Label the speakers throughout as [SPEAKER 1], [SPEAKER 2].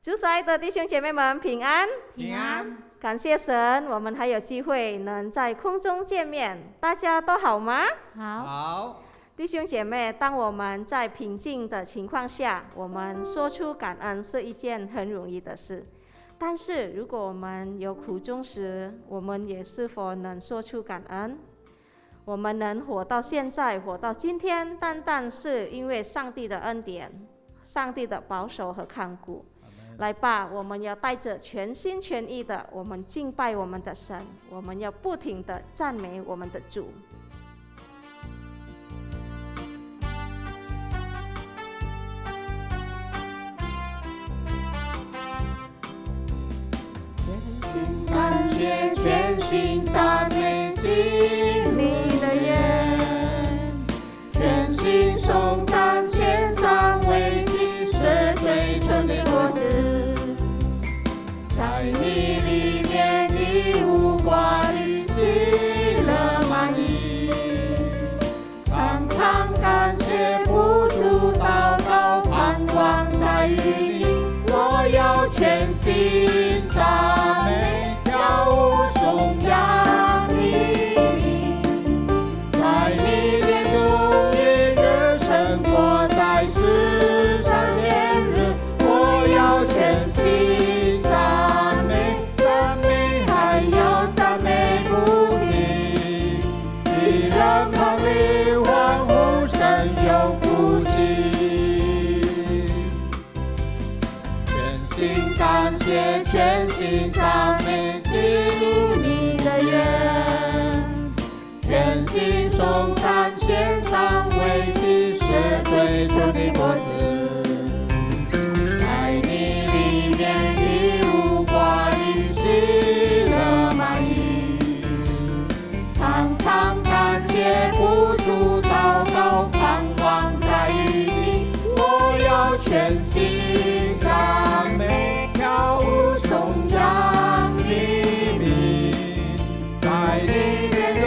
[SPEAKER 1] 主所爱的弟兄姐妹们平安，
[SPEAKER 2] 平安。
[SPEAKER 1] 感谢神，我们还有机会能在空中见面，大家都好吗？
[SPEAKER 2] 好。
[SPEAKER 1] 弟兄姐妹，当我们在平静的情况下，我们说出感恩是一件很容易的事。但是如果我们有苦衷时，我们也是否能说出感恩？我们能活到现在，活到今天，单单是因为上帝的恩典，上帝的保守和看顾。来吧，我们要带着全心全意的，我们敬拜我们的神，我们要不停的赞美我们的主。
[SPEAKER 2] 感谢全心赞美进你的眼，全心颂赞献上为祭，是最纯的果子。在你里面，你无挂虑，喜乐满溢。常常感谢不住祷告，盼望在于你。我要全心赞美，跳舞颂扬你名，在你眼中一日生活在世上千日。我要全心赞美，赞美还要赞美不停，一人旁里欢呼声永不息。感谢全心赞美进入你的眼，全心颂赞献上为祭，是最纯的果子。在你里面，你无挂虑，喜乐满溢。常常感谢不住祷告，盼望在于你。我要全心赞美，跳舞颂扬你名，在你眼中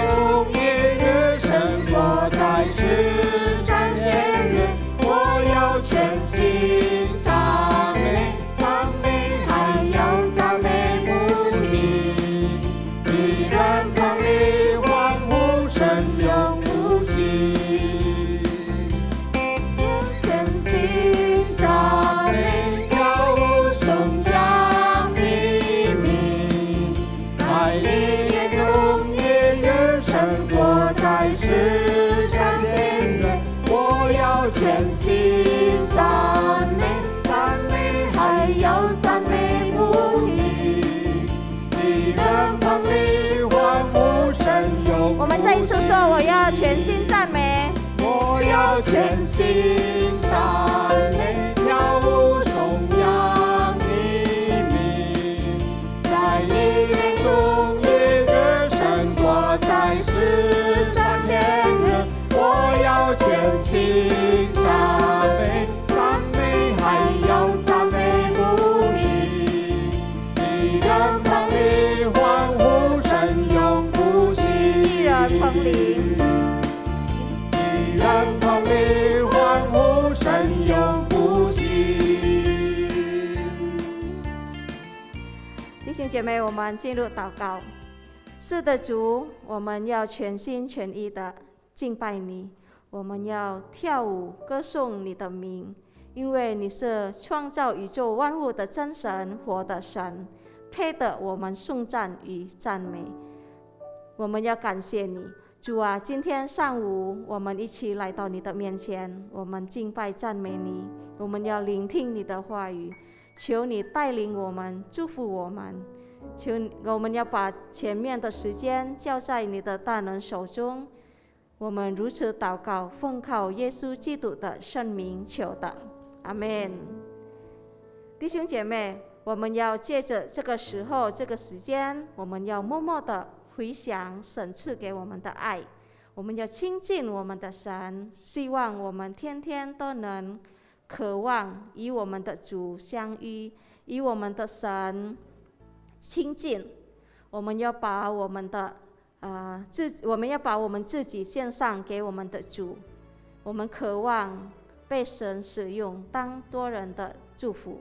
[SPEAKER 2] 一日生活在世上千日。我要全心赞美，赞美还要赞美不停，一人旁里欢呼声永不息。全心赞美，跳舞颂扬你名，在你眼中一日生活在世上千日。我要全心赞美，赞美还要赞美不停，一人旁里欢呼声永不息。
[SPEAKER 1] 我们再一次说，我要全心赞美，
[SPEAKER 2] 我要全心赞美，跳舞颂扬你名，在你眼中一日生活在世上千日。我要全心赞美，赞美还要赞美不停，一人旁里欢呼声永不息。
[SPEAKER 1] 一人旁里，
[SPEAKER 2] 一人旁里欢呼声永不息。
[SPEAKER 1] 弟兄姐妹，我们进入祷告。是的，主，我们要全心全意的敬拜你，我们要跳舞歌颂你的名，因为你是创造宇宙万物的真神，活的神，配得我们颂赞与赞美。我们要感谢你，主啊！今天上午我们一起来到你的面前，我们敬拜赞美你，我们要聆听你的话语，求你带领我们，祝福我们。我们要把前面的时间交在你的大能手中。我们如此祷告，奉靠耶稣基督的圣名求的，阿们。弟兄姐妹，我们要借着这个时候、这个时间，我们要默默的回想神赐给我们的爱，我们要亲近我们的神，希望我们天天都能渴望与我们的主相遇，与我们的神亲近。我们要把我们自己献上给我们的主，我们渴望被神使用，当多人的祝福。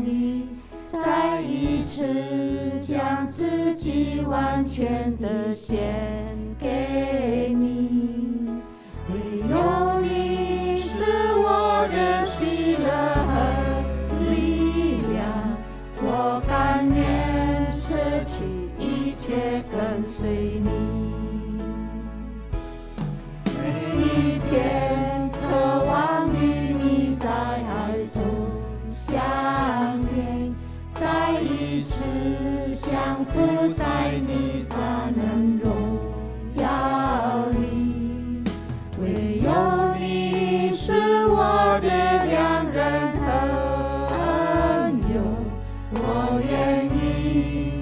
[SPEAKER 2] 遇，再一次将自己完全的献给你。唯有你是我的喜乐和力量，我甘愿舍弃一切跟随你。每一天渴望与你在爱中相遇，再一次降服在你大能荣耀里。唯有你是我的良人和恩友，我愿意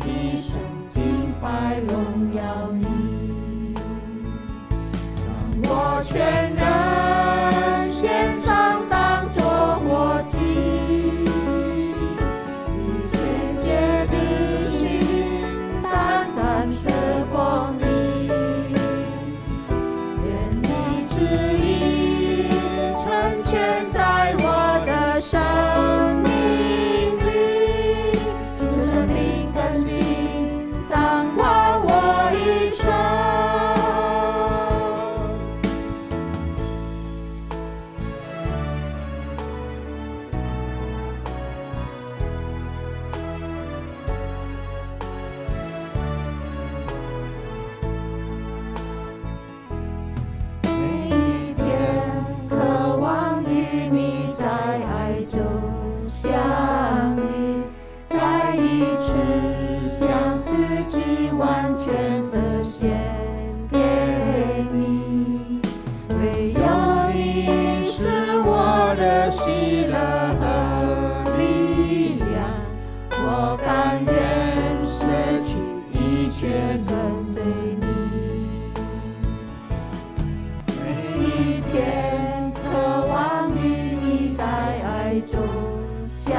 [SPEAKER 2] 一生敬拜荣耀你。当我全人献上当作活祭，以纯洁的心单单侍奉你。愿你旨意成全在我的生命里，就生命更新掌管我一生。每一天渴望与你在爱中相遇，再一次将自己完全的献给你。唯有你是我的喜乐和力量，我甘愿舍弃一切跟随你。每一天渴望与你在爱中相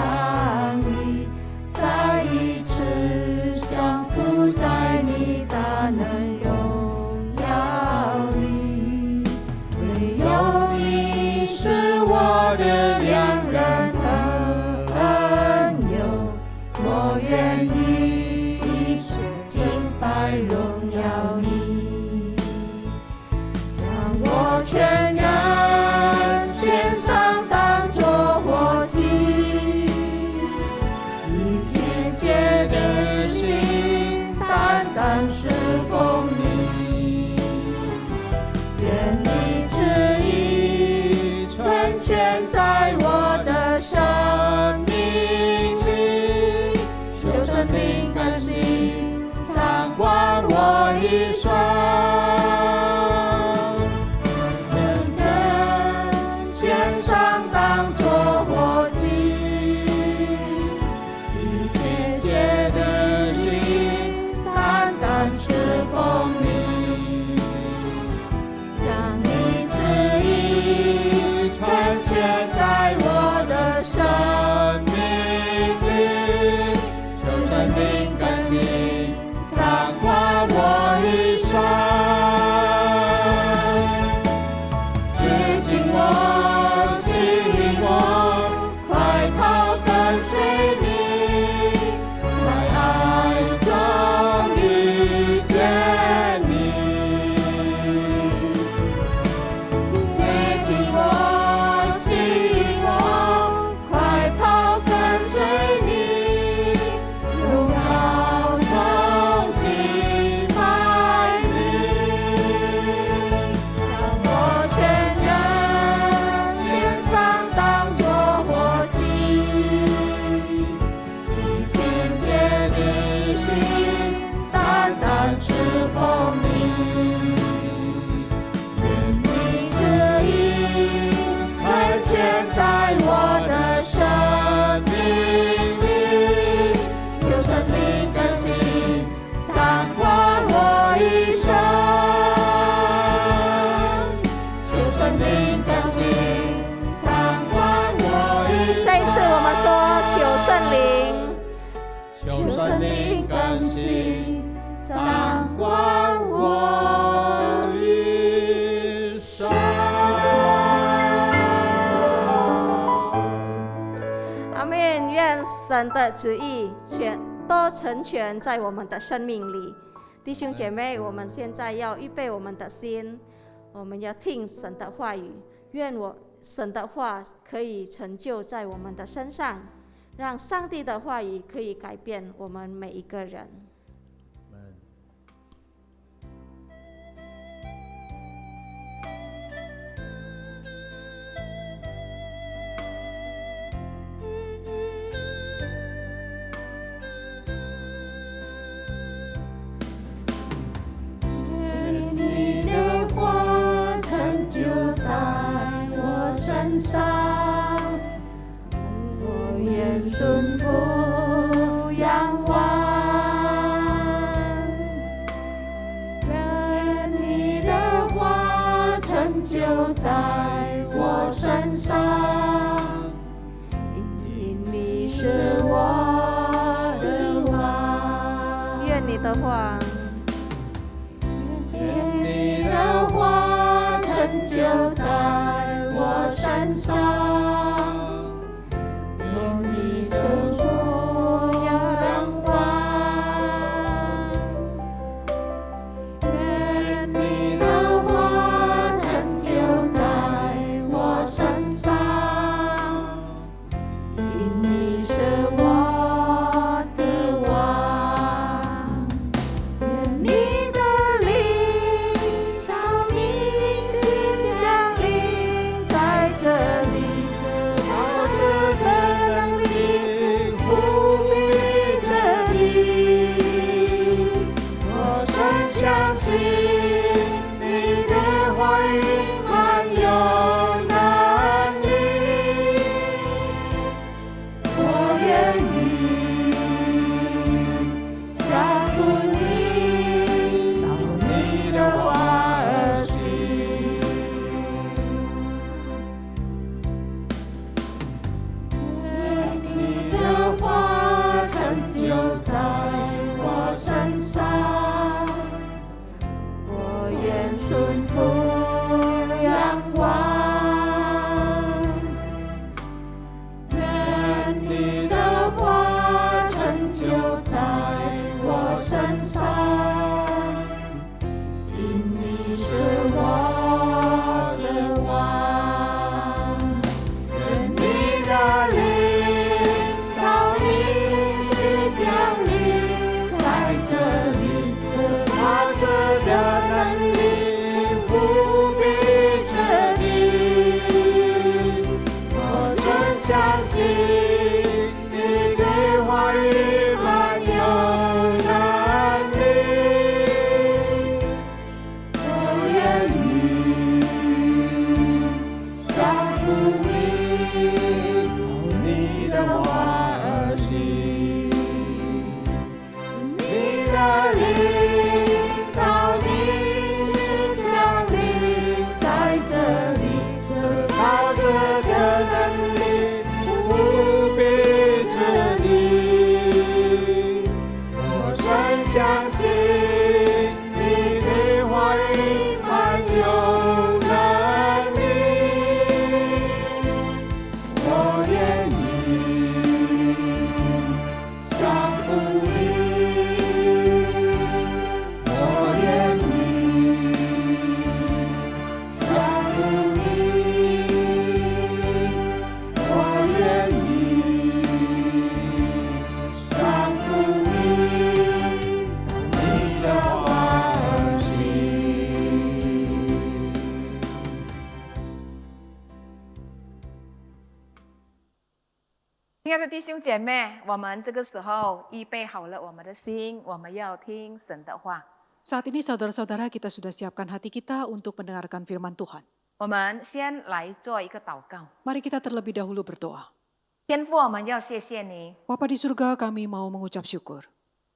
[SPEAKER 2] 遇，再一次降服在你大能荣耀里。唯有你是我的良人和恩友，我愿意一生敬拜荣耀你。将我全人献上当作活祭，以清洁的心单单侍奉你。愿你旨意成全在我的生命里，就生命更新掌管我一生。人人献上当作活祭，以清洁的心单单侍奉你。将你旨意成全在我的生命里，就生命更新掌管我一生。接近我，吸引我，快跑跟随你，在爱中遇见你。接近我，吸引我，快跑跟随你，荣耀中敬拜你。将我全人献上当作活祭，以清洁的心单单侍奉你。愿你旨意成全在我的生命里，就生命更新掌管我一生。就生命更新掌管我一生。
[SPEAKER 1] 再一次我们说，求圣灵
[SPEAKER 2] 求生命更新掌管我一生。
[SPEAKER 1] 阿们。愿愿神的旨意都成全在我们的生命里。弟兄姐妹，我们现在要预备我们的心，我们要听神的话语。愿神的话可以成就在我们的身上，让上帝的话语可以改变我们每一个人。
[SPEAKER 2] 我愿顺服仰望，愿你的话成就在我身上，因你是我的王。
[SPEAKER 1] 愿你的话，
[SPEAKER 2] 愿你的话成就在我身上，愿你伸出仰望，愿你的话成就在我身上，因你是我的王。愿你的灵到你心降临在这里，靠着的能力覆庇着你。我深相信你的话语满有能力，我愿意降服你，照你的话而行。愿你的话成就在我身上，我愿顺服仰望。愿你的话成就在我身上，因你是我的王。愿你的灵照你心降临在这里，靠着的能力覆庇着你。我真相信你对话语满有能力，我愿意降服你，照你的话而行。你的灵照你心降临在这里，靠着的能力覆庇着你。我深相信你对话语满有能力，我愿意降服你，我愿意降服你，我愿意降服你，照你的话而行。
[SPEAKER 3] 亲爱的弟兄姐妹，我们这个时候预备好了我们的心，我们要听神的话。
[SPEAKER 4] Saat ini saudara-saudara kita sudah siapkan hati kita untuk mendengarkan firman Tuhan.
[SPEAKER 3] 我们先来做一个祷告。
[SPEAKER 4] Mari kita terlebih dahulu berdoa.
[SPEAKER 3] 天父，我们要谢谢你，
[SPEAKER 4] Bapa di surga, kami mau mengucap syukur.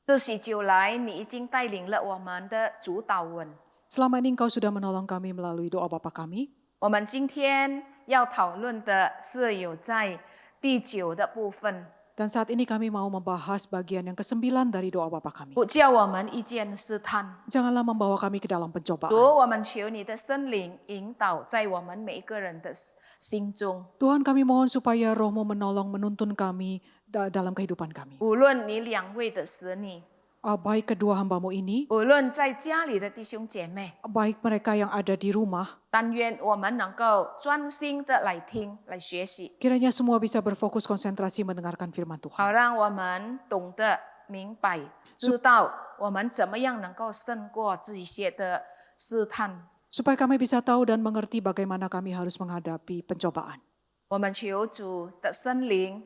[SPEAKER 3] 自许久来你已经带领了我们的主导文。
[SPEAKER 4] Selama ini Engkau sudah menolong kami melalui doa Bapa kami.
[SPEAKER 3] 我们今天要讨论的是有在第9的部分，
[SPEAKER 4] Dan saat ini kami mau membahas bagian yang ke-9 dari doa Bapa kami.
[SPEAKER 3] 不叫我们遇见试探。
[SPEAKER 4] Janganlah membawa kami ke dalam
[SPEAKER 3] 主，
[SPEAKER 4] pencobaan.
[SPEAKER 3] 我们求你的圣灵引导在我们每一个人的心中。
[SPEAKER 4] Tuhan, kami mohon supaya Roh-Mu menolong menuntun kami dalam kehidupan kami.
[SPEAKER 3] 无论你两位的子女，
[SPEAKER 4] Baik kedua hambamu ini,
[SPEAKER 3] 无论在家里的弟兄姐妹，
[SPEAKER 4] baik mereka yang ada di rumah,
[SPEAKER 3] 但愿我们能够专心的来听、来学习，
[SPEAKER 4] kiranya semua bisa berfokus konsentrasi mendengarkan firman
[SPEAKER 3] 好
[SPEAKER 4] Tuhan.
[SPEAKER 3] 让我们懂得、明白、知道我们怎么样能够胜过这一些的试探。
[SPEAKER 4] Supaya kami bisa tahu dan mengerti bagaimana kami harus menghadapi pencobaan.
[SPEAKER 3] 我们求主的圣灵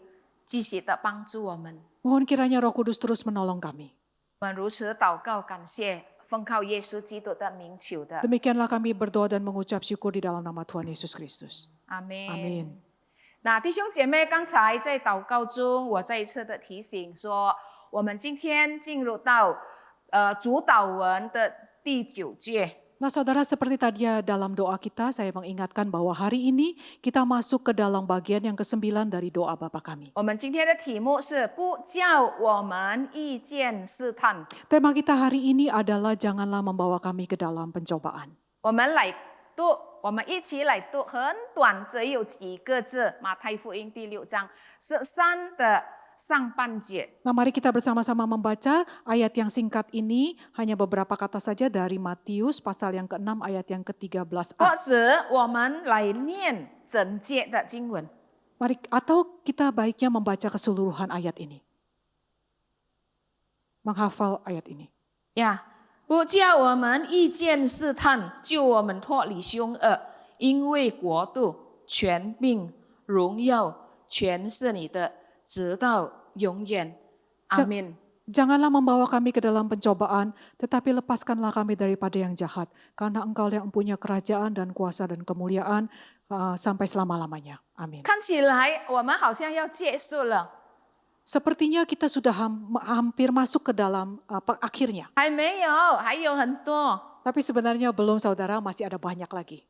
[SPEAKER 3] 继续的帮助我们。
[SPEAKER 4] Mohon kiranya Roh Kudus terus menolong kami.
[SPEAKER 3] 我们如此祷告，感谢，奉靠耶稣基督的名求的，
[SPEAKER 4] Demikianlah kami berdoa dan mengucap syukur di dalam nama Tuhan Yesus Kristus.
[SPEAKER 3] 阿门。
[SPEAKER 4] Amin.
[SPEAKER 3] 那弟兄姐妹，刚才在祷告中，我再一次的提醒说，我们今天进入到主祷文的第9节。
[SPEAKER 4] Nah saudara, seperti tadi dalam doa kita, saya mengingatkan bahwa hari ini kita masuk ke dalam bagian yang ke-9 dari doa Bapa kami.
[SPEAKER 3] 我们今天的题目是不叫我们遇见试探。
[SPEAKER 4] Tema kita hari ini adalah janganlah membawa kami ke dalam pencobaan.
[SPEAKER 3] 我们来读，我们一起来读，很短，只有几个字，马太福音第6章13的上半节。
[SPEAKER 4] Nah mari kita bersama-sama membaca ayat yang singkat ini, hanya beberapa kata saja dari Matius pasal yang ke-6 ayat yang
[SPEAKER 3] 或
[SPEAKER 4] ke-13a.
[SPEAKER 3] 者我们来念整节的经文。
[SPEAKER 4] Mari, atau kita baiknya membaca keseluruhan ayat ini. Menghafal ayat ini.
[SPEAKER 3] 呀，不叫我们遇见试探，救我们脱离凶恶，因为国度、权柄、荣耀，全是你的，直到永远。阿门。
[SPEAKER 4] Janganlah membawa kami ke dalam pencobaan, tetapi lepaskanlah kami daripada yang jahat. Karena Engkau yang punya kerajaan dan kuasa dan kemuliaan sampai selama-lamanya. Amin.
[SPEAKER 3] 看起来我们好像要结束了，
[SPEAKER 4] Sepertinya kita sudah hampir masuk ke dalam akhirnya.
[SPEAKER 3] 还没有，还有很多。
[SPEAKER 4] Tapi sebenarnya belum saudara, masih ada banyak lagi.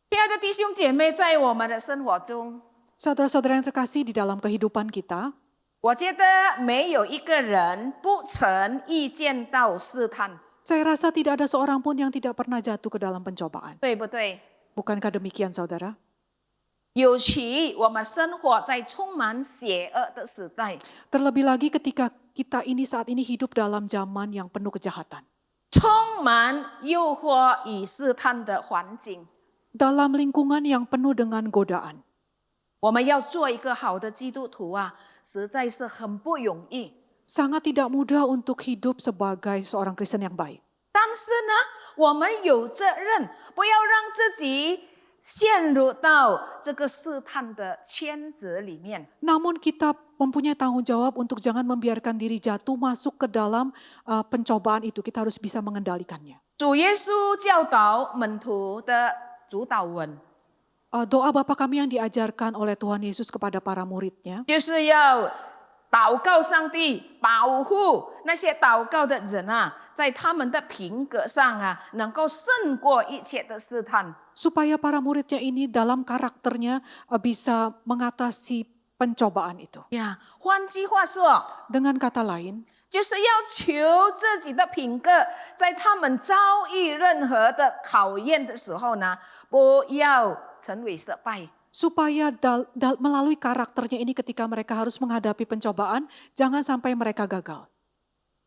[SPEAKER 3] 亲爱的弟兄姐妹，在我们的生活中，
[SPEAKER 4] Saudara-saudara yang terkasih di dalam kehidupan kita,
[SPEAKER 3] 我觉得没有一个人不曾遇见到试探，
[SPEAKER 4] saya rasa tidak ada seorang pun yang tidak pernah jatuh ke dalam pencobaan.
[SPEAKER 3] 对不对？
[SPEAKER 4] Bukankah demikian saudara?
[SPEAKER 3] 尤其我们生活在充满邪恶的时代，
[SPEAKER 4] Terlebih lagi ketika kita ini saat ini hidup dalam zaman yang penuh kejahatan.
[SPEAKER 3] 充满诱惑与试探的环境，
[SPEAKER 4] Dalam lingkungan yang penuh dengan godaan.
[SPEAKER 3] 我们要做一个好的基督徒啊，实在是很不容易。
[SPEAKER 4] Sangat tidak mudah untuk hidup sebagai seorang Kristen yang baik.
[SPEAKER 3] 但是呢，我们有责任，不要让自己陷入到这个试探的圈子里面。
[SPEAKER 4] Namun kita mempunyai tanggung jawab untuk jangan membiarkan diri jatuh masuk ke dalam pencobaan itu. Kita harus bisa mengendalikannya.
[SPEAKER 3] 主耶稣教导门徒的主祷文，
[SPEAKER 4] Doa Bapa kami yang diajarkan oleh Tuhan Yesus kepada para muridnya,
[SPEAKER 3] 就是要祷告上帝保护那些祷告的人啊，在他们的品格上啊，能够胜过一切的试探。
[SPEAKER 4] supaya para muridnya ini dalam karakternya bisa mengatasi pencobaan itu.
[SPEAKER 3] 呀，换句话说，
[SPEAKER 4] Dengan kata lain,
[SPEAKER 3] 就是要求自己的品格，在他们遭遇任何的考验的时候呢，不要成为失败。
[SPEAKER 4] supaya melalui karakternya ini ketika mereka harus menghadapi pencobaan, jangan sampai mereka gagal.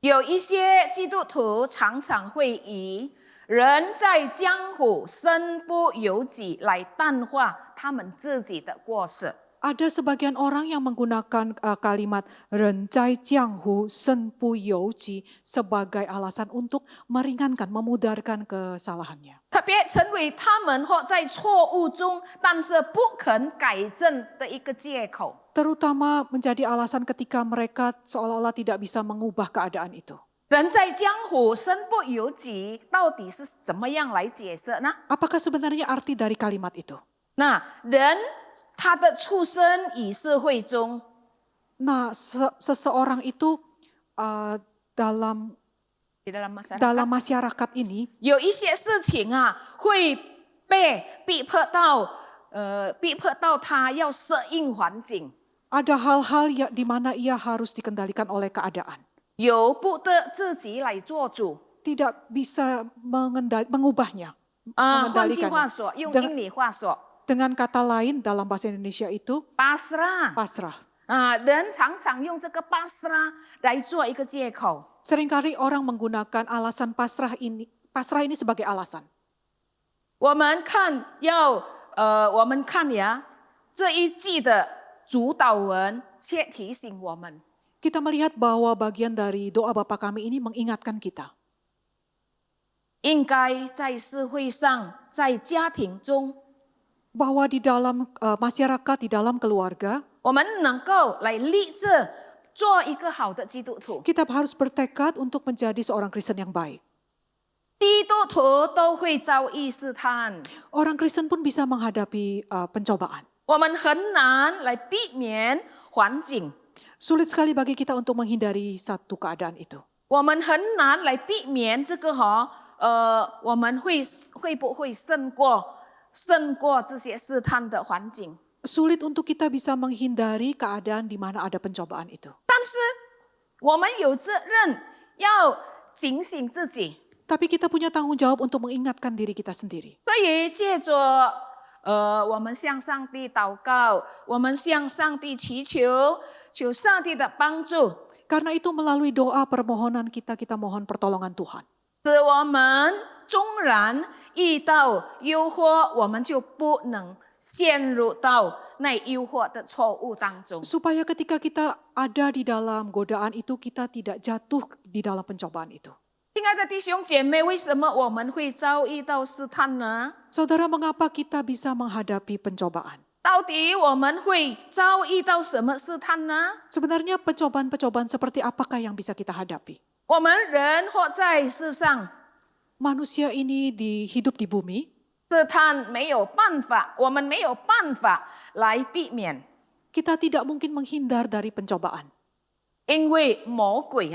[SPEAKER 3] 有一些基督徒常常会以人在江湖身不由己来淡化他们自己的过失。
[SPEAKER 4] Ada sebagian orang yang menggunakan kalimat rencai jianghu senpu youji sebagai alasan untuk meringankan, memudarkan kesalahannya.
[SPEAKER 3] 特别成为他们或在错误中，但是不肯改正的一个借口。
[SPEAKER 4] Terutama menjadi alasan ketika mereka seolah-olah tidak bisa mengubah keadaan itu.
[SPEAKER 3] 人在江湖身不由己，到底是怎么样来解释呢？
[SPEAKER 4] Apakah sebenarnya arti dari kalimat itu?
[SPEAKER 3] 那人他的出生与社会中，
[SPEAKER 4] Nah, seseorang itu dalam
[SPEAKER 3] 你的马上
[SPEAKER 4] dalam masyarakat ini
[SPEAKER 3] 有一些事情啊，会被逼迫到他要适应环境，
[SPEAKER 4] ada hal-hal di mana ia harus dikendalikan oleh keadaan.
[SPEAKER 3] 由不得自己来做主。
[SPEAKER 4] Tidak bisa mengubahnya.
[SPEAKER 3] 换句话说，用英语话说，
[SPEAKER 4] Dengan kata lain dalam bahasa Indonesia itu
[SPEAKER 3] pasrah，
[SPEAKER 4] pasrah.
[SPEAKER 3] 人常常用这个pasrah来做一个借口。
[SPEAKER 4] Seringkali orang menggunakan alasan pasrah ini sebagai alasan.
[SPEAKER 3] 我们看呀，这一季的主导文却提醒我们，
[SPEAKER 4] Kita melihat bahwa bagian dari doa Bapa Kami ini mengingatkan kita.
[SPEAKER 3] 应该在社会上、在家庭中，
[SPEAKER 4] Bahwa di dalam masyarakat, di dalam keluarga,
[SPEAKER 3] 我们能够来立志做一个好的基督徒。
[SPEAKER 4] kita harus bertekad untuk menjadi seorang Kristen yang baik.
[SPEAKER 3] 基督徒都会遭遇试探，
[SPEAKER 4] Orang Kristen pun bisa menghadapi pencobaan.
[SPEAKER 3] 我们很难来避免环境，
[SPEAKER 4] Sulit sekali bagi kita untuk menghindari satu keadaan itu.
[SPEAKER 3] 我们很难来避免这个我们会不会胜过这些试探的环境？
[SPEAKER 4] Sulit untuk kita bisa menghindari keadaan di mana ada pencobaan itu.
[SPEAKER 3] 但是我们有责任要警醒自己，
[SPEAKER 4] Tapi kita punya tanggung jawab untuk mengingatkan diri kita sendiri.
[SPEAKER 3] 所以借着我们向上帝祷告，我们向上帝祈求，求上帝的帮助，
[SPEAKER 4] Karena itu melalui doa permohonan kita mohon pertolongan Tuhan.
[SPEAKER 3] 使我们纵然遇到诱惑，我们就不能陷入到那诱惑的错误当中。
[SPEAKER 4] Supaya ketika kita ada di dalam godaan itu, kita tidak jatuh di dalam pencobaan itu.
[SPEAKER 3] 亲爱的弟兄姐妹，为什么我们会遭遇到试探呢？
[SPEAKER 4] Saudara, mengapa kita bisa menghadapi pencobaan?
[SPEAKER 3] 到底我们会遭遇到什么试探呢？
[SPEAKER 4] Sebenarnya pencobaan-pencobaan seperti apakah yang bisa kita hadapi?
[SPEAKER 3] 我们人活在世上，
[SPEAKER 4] Manusia ini hidup di bumi,
[SPEAKER 3] 试探没有办法，我们没有办法来避免，
[SPEAKER 4] kita tidak mungkin menghindar dari pencobaan.
[SPEAKER 3] 因为魔鬼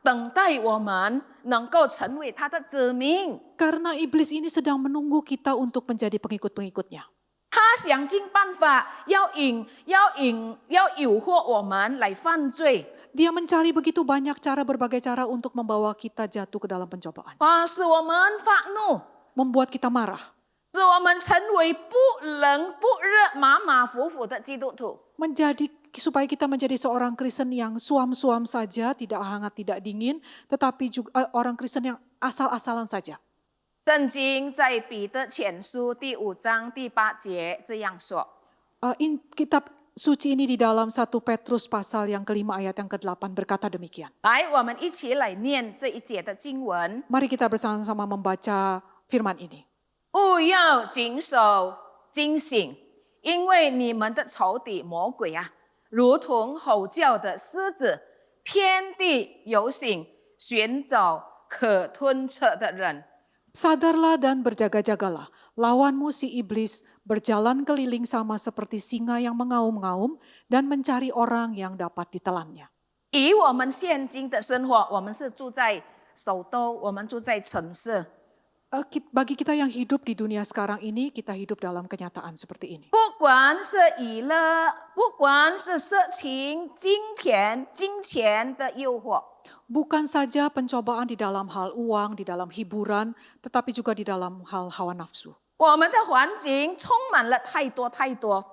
[SPEAKER 3] 等待我们能够成为他的子民，
[SPEAKER 4] Karena iblis ini sedang menunggu kita untuk menjadi pengikut-pengikutnya.
[SPEAKER 3] 他想尽办法要诱惑我们来犯罪，
[SPEAKER 4] Dia mencari begitu banyak cara, berbagai cara untuk membawa kita jatuh ke dalam pencobaan.
[SPEAKER 3] 使我们发怒，
[SPEAKER 4] Membuat kita marah.
[SPEAKER 3] 使我们成为不冷不热、马马虎虎的基督徒。
[SPEAKER 4] Supaya kita menjadi seorang Kristen yang suam-suam saja, tidak hangat, tidak dingin, tetapi juga orang Kristen yang asal-asalan saja.
[SPEAKER 3] 圣经在彼得前书第5章第8节这样说：
[SPEAKER 4] Kitab suci ini di dalam 1 Petrus pasal yang kelima ayat yang ke-8 berkata demikian.
[SPEAKER 3] 来，我们一起来念这一节的经文。
[SPEAKER 4] Mari kita bersama-sama membaca firman ini.
[SPEAKER 3] 勿要谨守警醒，因为你们的仇敌魔鬼如同吼叫的狮子，遍地游行，寻找可吞吃的人。
[SPEAKER 4] Sadarlah dan berjaga-jagalah. Lawanmu si iblis berjalan keliling sama seperti singa yang mengaum-ngaum dan mencari orang yang dapat ditelannya.
[SPEAKER 3] 以我们现今的生活，我们是住在首都，我们住在城市。
[SPEAKER 4] Bagi kita yang hidup di dunia sekarang ini, kita hidup dalam kenyataan seperti ini.
[SPEAKER 3] 不管是娱乐，不管是色情、金钱的诱惑，
[SPEAKER 4] Bukan saja pencobaan di dalam hal uang, di dalam hiburan, tetapi juga di dalam hal hawa nafsu.
[SPEAKER 3] 我们的环境充满了太多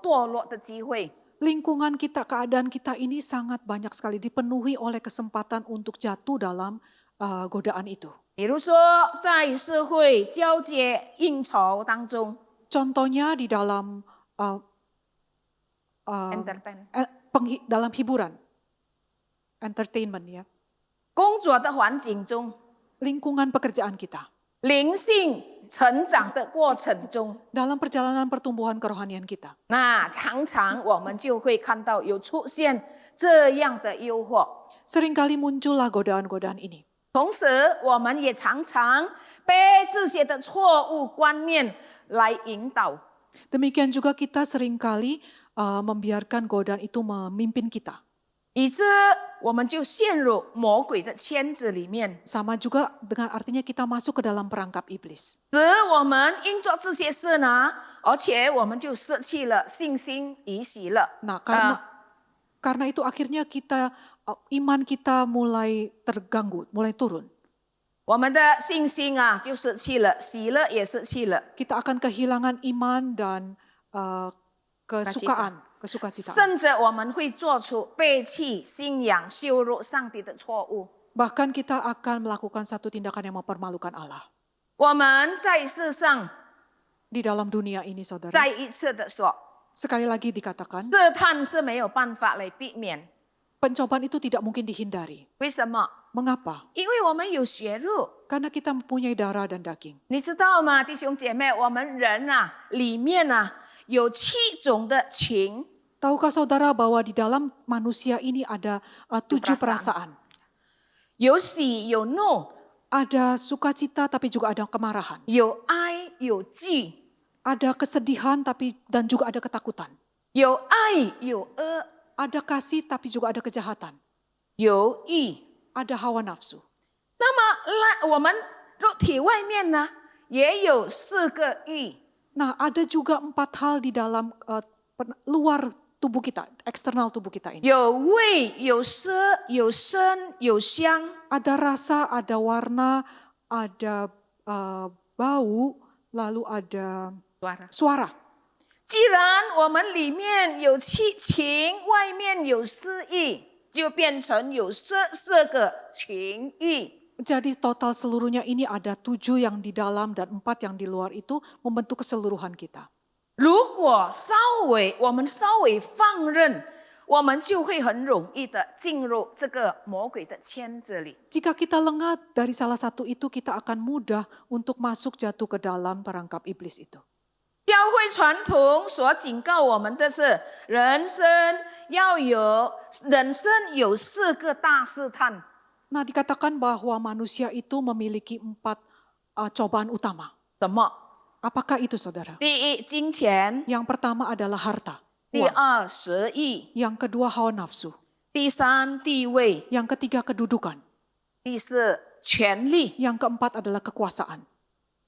[SPEAKER 3] 堕落的机会。
[SPEAKER 4] Lingkungan kita, keadaan kita ini sangat banyak sekali dipenuhi oleh kesempatan untuk jatuh dalam godaan itu.
[SPEAKER 3] 比如说，在社会交接应酬当中
[SPEAKER 4] Contohnya di dalam dalam hiburan, entertainment ya,
[SPEAKER 3] 工作的环境中，
[SPEAKER 4] lingkungan pekerjaan kita,
[SPEAKER 3] 灵性成长的过程中，
[SPEAKER 4] dalam perjalanan pertumbuhan kerohanian kita.
[SPEAKER 3] 那常常我们就会看到有出现这样的诱惑。
[SPEAKER 4] Seringkali muncullah godaan-godaan ini.
[SPEAKER 3] 同时，我们也常常被这些的错误观念来引导。
[SPEAKER 4] Demikian juga kita seringkali membiarkan godaan itu memimpin kita.
[SPEAKER 3] 以致我们就陷入魔鬼的圈子里面，
[SPEAKER 4] Sama juga dengan artinya kita masuk ke dalam perangkap iblis.
[SPEAKER 3] 使我们因做这些事呢，而且我们就失去了信心与喜乐。
[SPEAKER 4] Nah, karena itu akhirnya iman kita mulai terganggu, mulai turun.
[SPEAKER 3] 我们的信心就失去了，喜乐也失去了。
[SPEAKER 4] Kita akan kehilangan iman dan kesukaan, kesukacitaan.
[SPEAKER 3] 甚至我们会做出背弃信仰、羞辱上帝的错误。
[SPEAKER 4] Bahkan kita akan melakukan satu tindakan yang mempermalukan Allah.
[SPEAKER 3] 我们在世上
[SPEAKER 4] Di dalam dunia ini, saudara,
[SPEAKER 3] 再一次的说，
[SPEAKER 4] sekali lagi dikatakan,
[SPEAKER 3] 试探是没有办法来避免。
[SPEAKER 4] pencobaan itu tidak mungkin dihindari.
[SPEAKER 3] 为什么？
[SPEAKER 4] Mengapa?
[SPEAKER 3] 因为我们有血肉。
[SPEAKER 4] Karena kita mempunyai darah dan daging.
[SPEAKER 3] 你知道吗，弟兄姐妹？我们人啊，里面啊有7种的情，
[SPEAKER 4] Tahukah saudara bahwa di dalam manusia ini ada 7 perasaan?
[SPEAKER 3] 有喜有怒，
[SPEAKER 4] Ada sukacita tapi juga ada kemarahan.
[SPEAKER 3] 有哀有忌，
[SPEAKER 4] Ada kesedihan dan juga ada ketakutan.
[SPEAKER 3] 有爱有恶，
[SPEAKER 4] Ada kasih tapi juga ada kejahatan.
[SPEAKER 3] 有欲。
[SPEAKER 4] Ada hawa nafsu.
[SPEAKER 3] 那么我们肉体外面呢，也有4个欲。
[SPEAKER 4] Nah, ada juga 4 hal di dalam luar tubuh kita, eksternal tubuh kita ini.
[SPEAKER 3] 有味，有色，有声，有香。
[SPEAKER 4] Ada rasa, ada warna, ada bau, lalu ada suara.
[SPEAKER 3] 既然我们里面有七情，外面有私欲，就变成有四个情欲。
[SPEAKER 4] Jadi total seluruhnya ini ada 7 yang di dalam dan 4 yang di luar itu membentuk keseluruhan kita.
[SPEAKER 3] 如果我们稍微放任，我们就会很容易的进入这个魔鬼的圈子里。
[SPEAKER 4] Jika kita lengah dari salah satu itu, kita akan mudah untuk masuk jatuh ke dalam perangkap iblis itu.
[SPEAKER 3] 教会传统所警告我们的是，人生有4个大试探。
[SPEAKER 4] Nah, dikatakan bahwa manusia itu memiliki 4 cobaan utama.
[SPEAKER 3] 什么？
[SPEAKER 4] Apakah itu, saudara?
[SPEAKER 3] 第一，金钱；
[SPEAKER 4] Yang pertama adalah harta.
[SPEAKER 3] 第
[SPEAKER 4] Uang.
[SPEAKER 3] 二，食欲；
[SPEAKER 4] Yang kedua hawa nafsu.
[SPEAKER 3] 第三，地位；
[SPEAKER 4] Yang ketiga kedudukan.
[SPEAKER 3] 第四，权力。
[SPEAKER 4] Yang keempat adalah kekuasaan.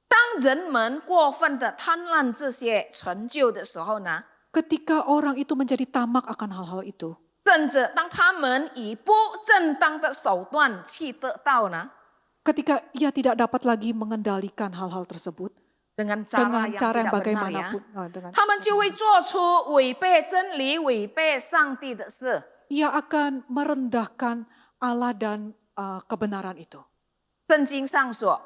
[SPEAKER 3] 当人们过分的贪婪这些成就的时候呢，
[SPEAKER 4] Ketika orang itu menjadi tamak akan hal-hal itu,
[SPEAKER 3] 甚至当他们以不正当的手段去得到呢，
[SPEAKER 4] ketika ia tidak dapat lagi mengendalikan hal-hal tersebut
[SPEAKER 3] dengan
[SPEAKER 4] dengan
[SPEAKER 3] cara
[SPEAKER 4] cara yang
[SPEAKER 3] yang tidak benar ya，
[SPEAKER 4] bagaimanapun, dengan
[SPEAKER 3] 他们就会做出违背真理、违背上帝的事。
[SPEAKER 4] ia akan merendahkan Allah dan kebenaran itu.
[SPEAKER 3] 圣经上说，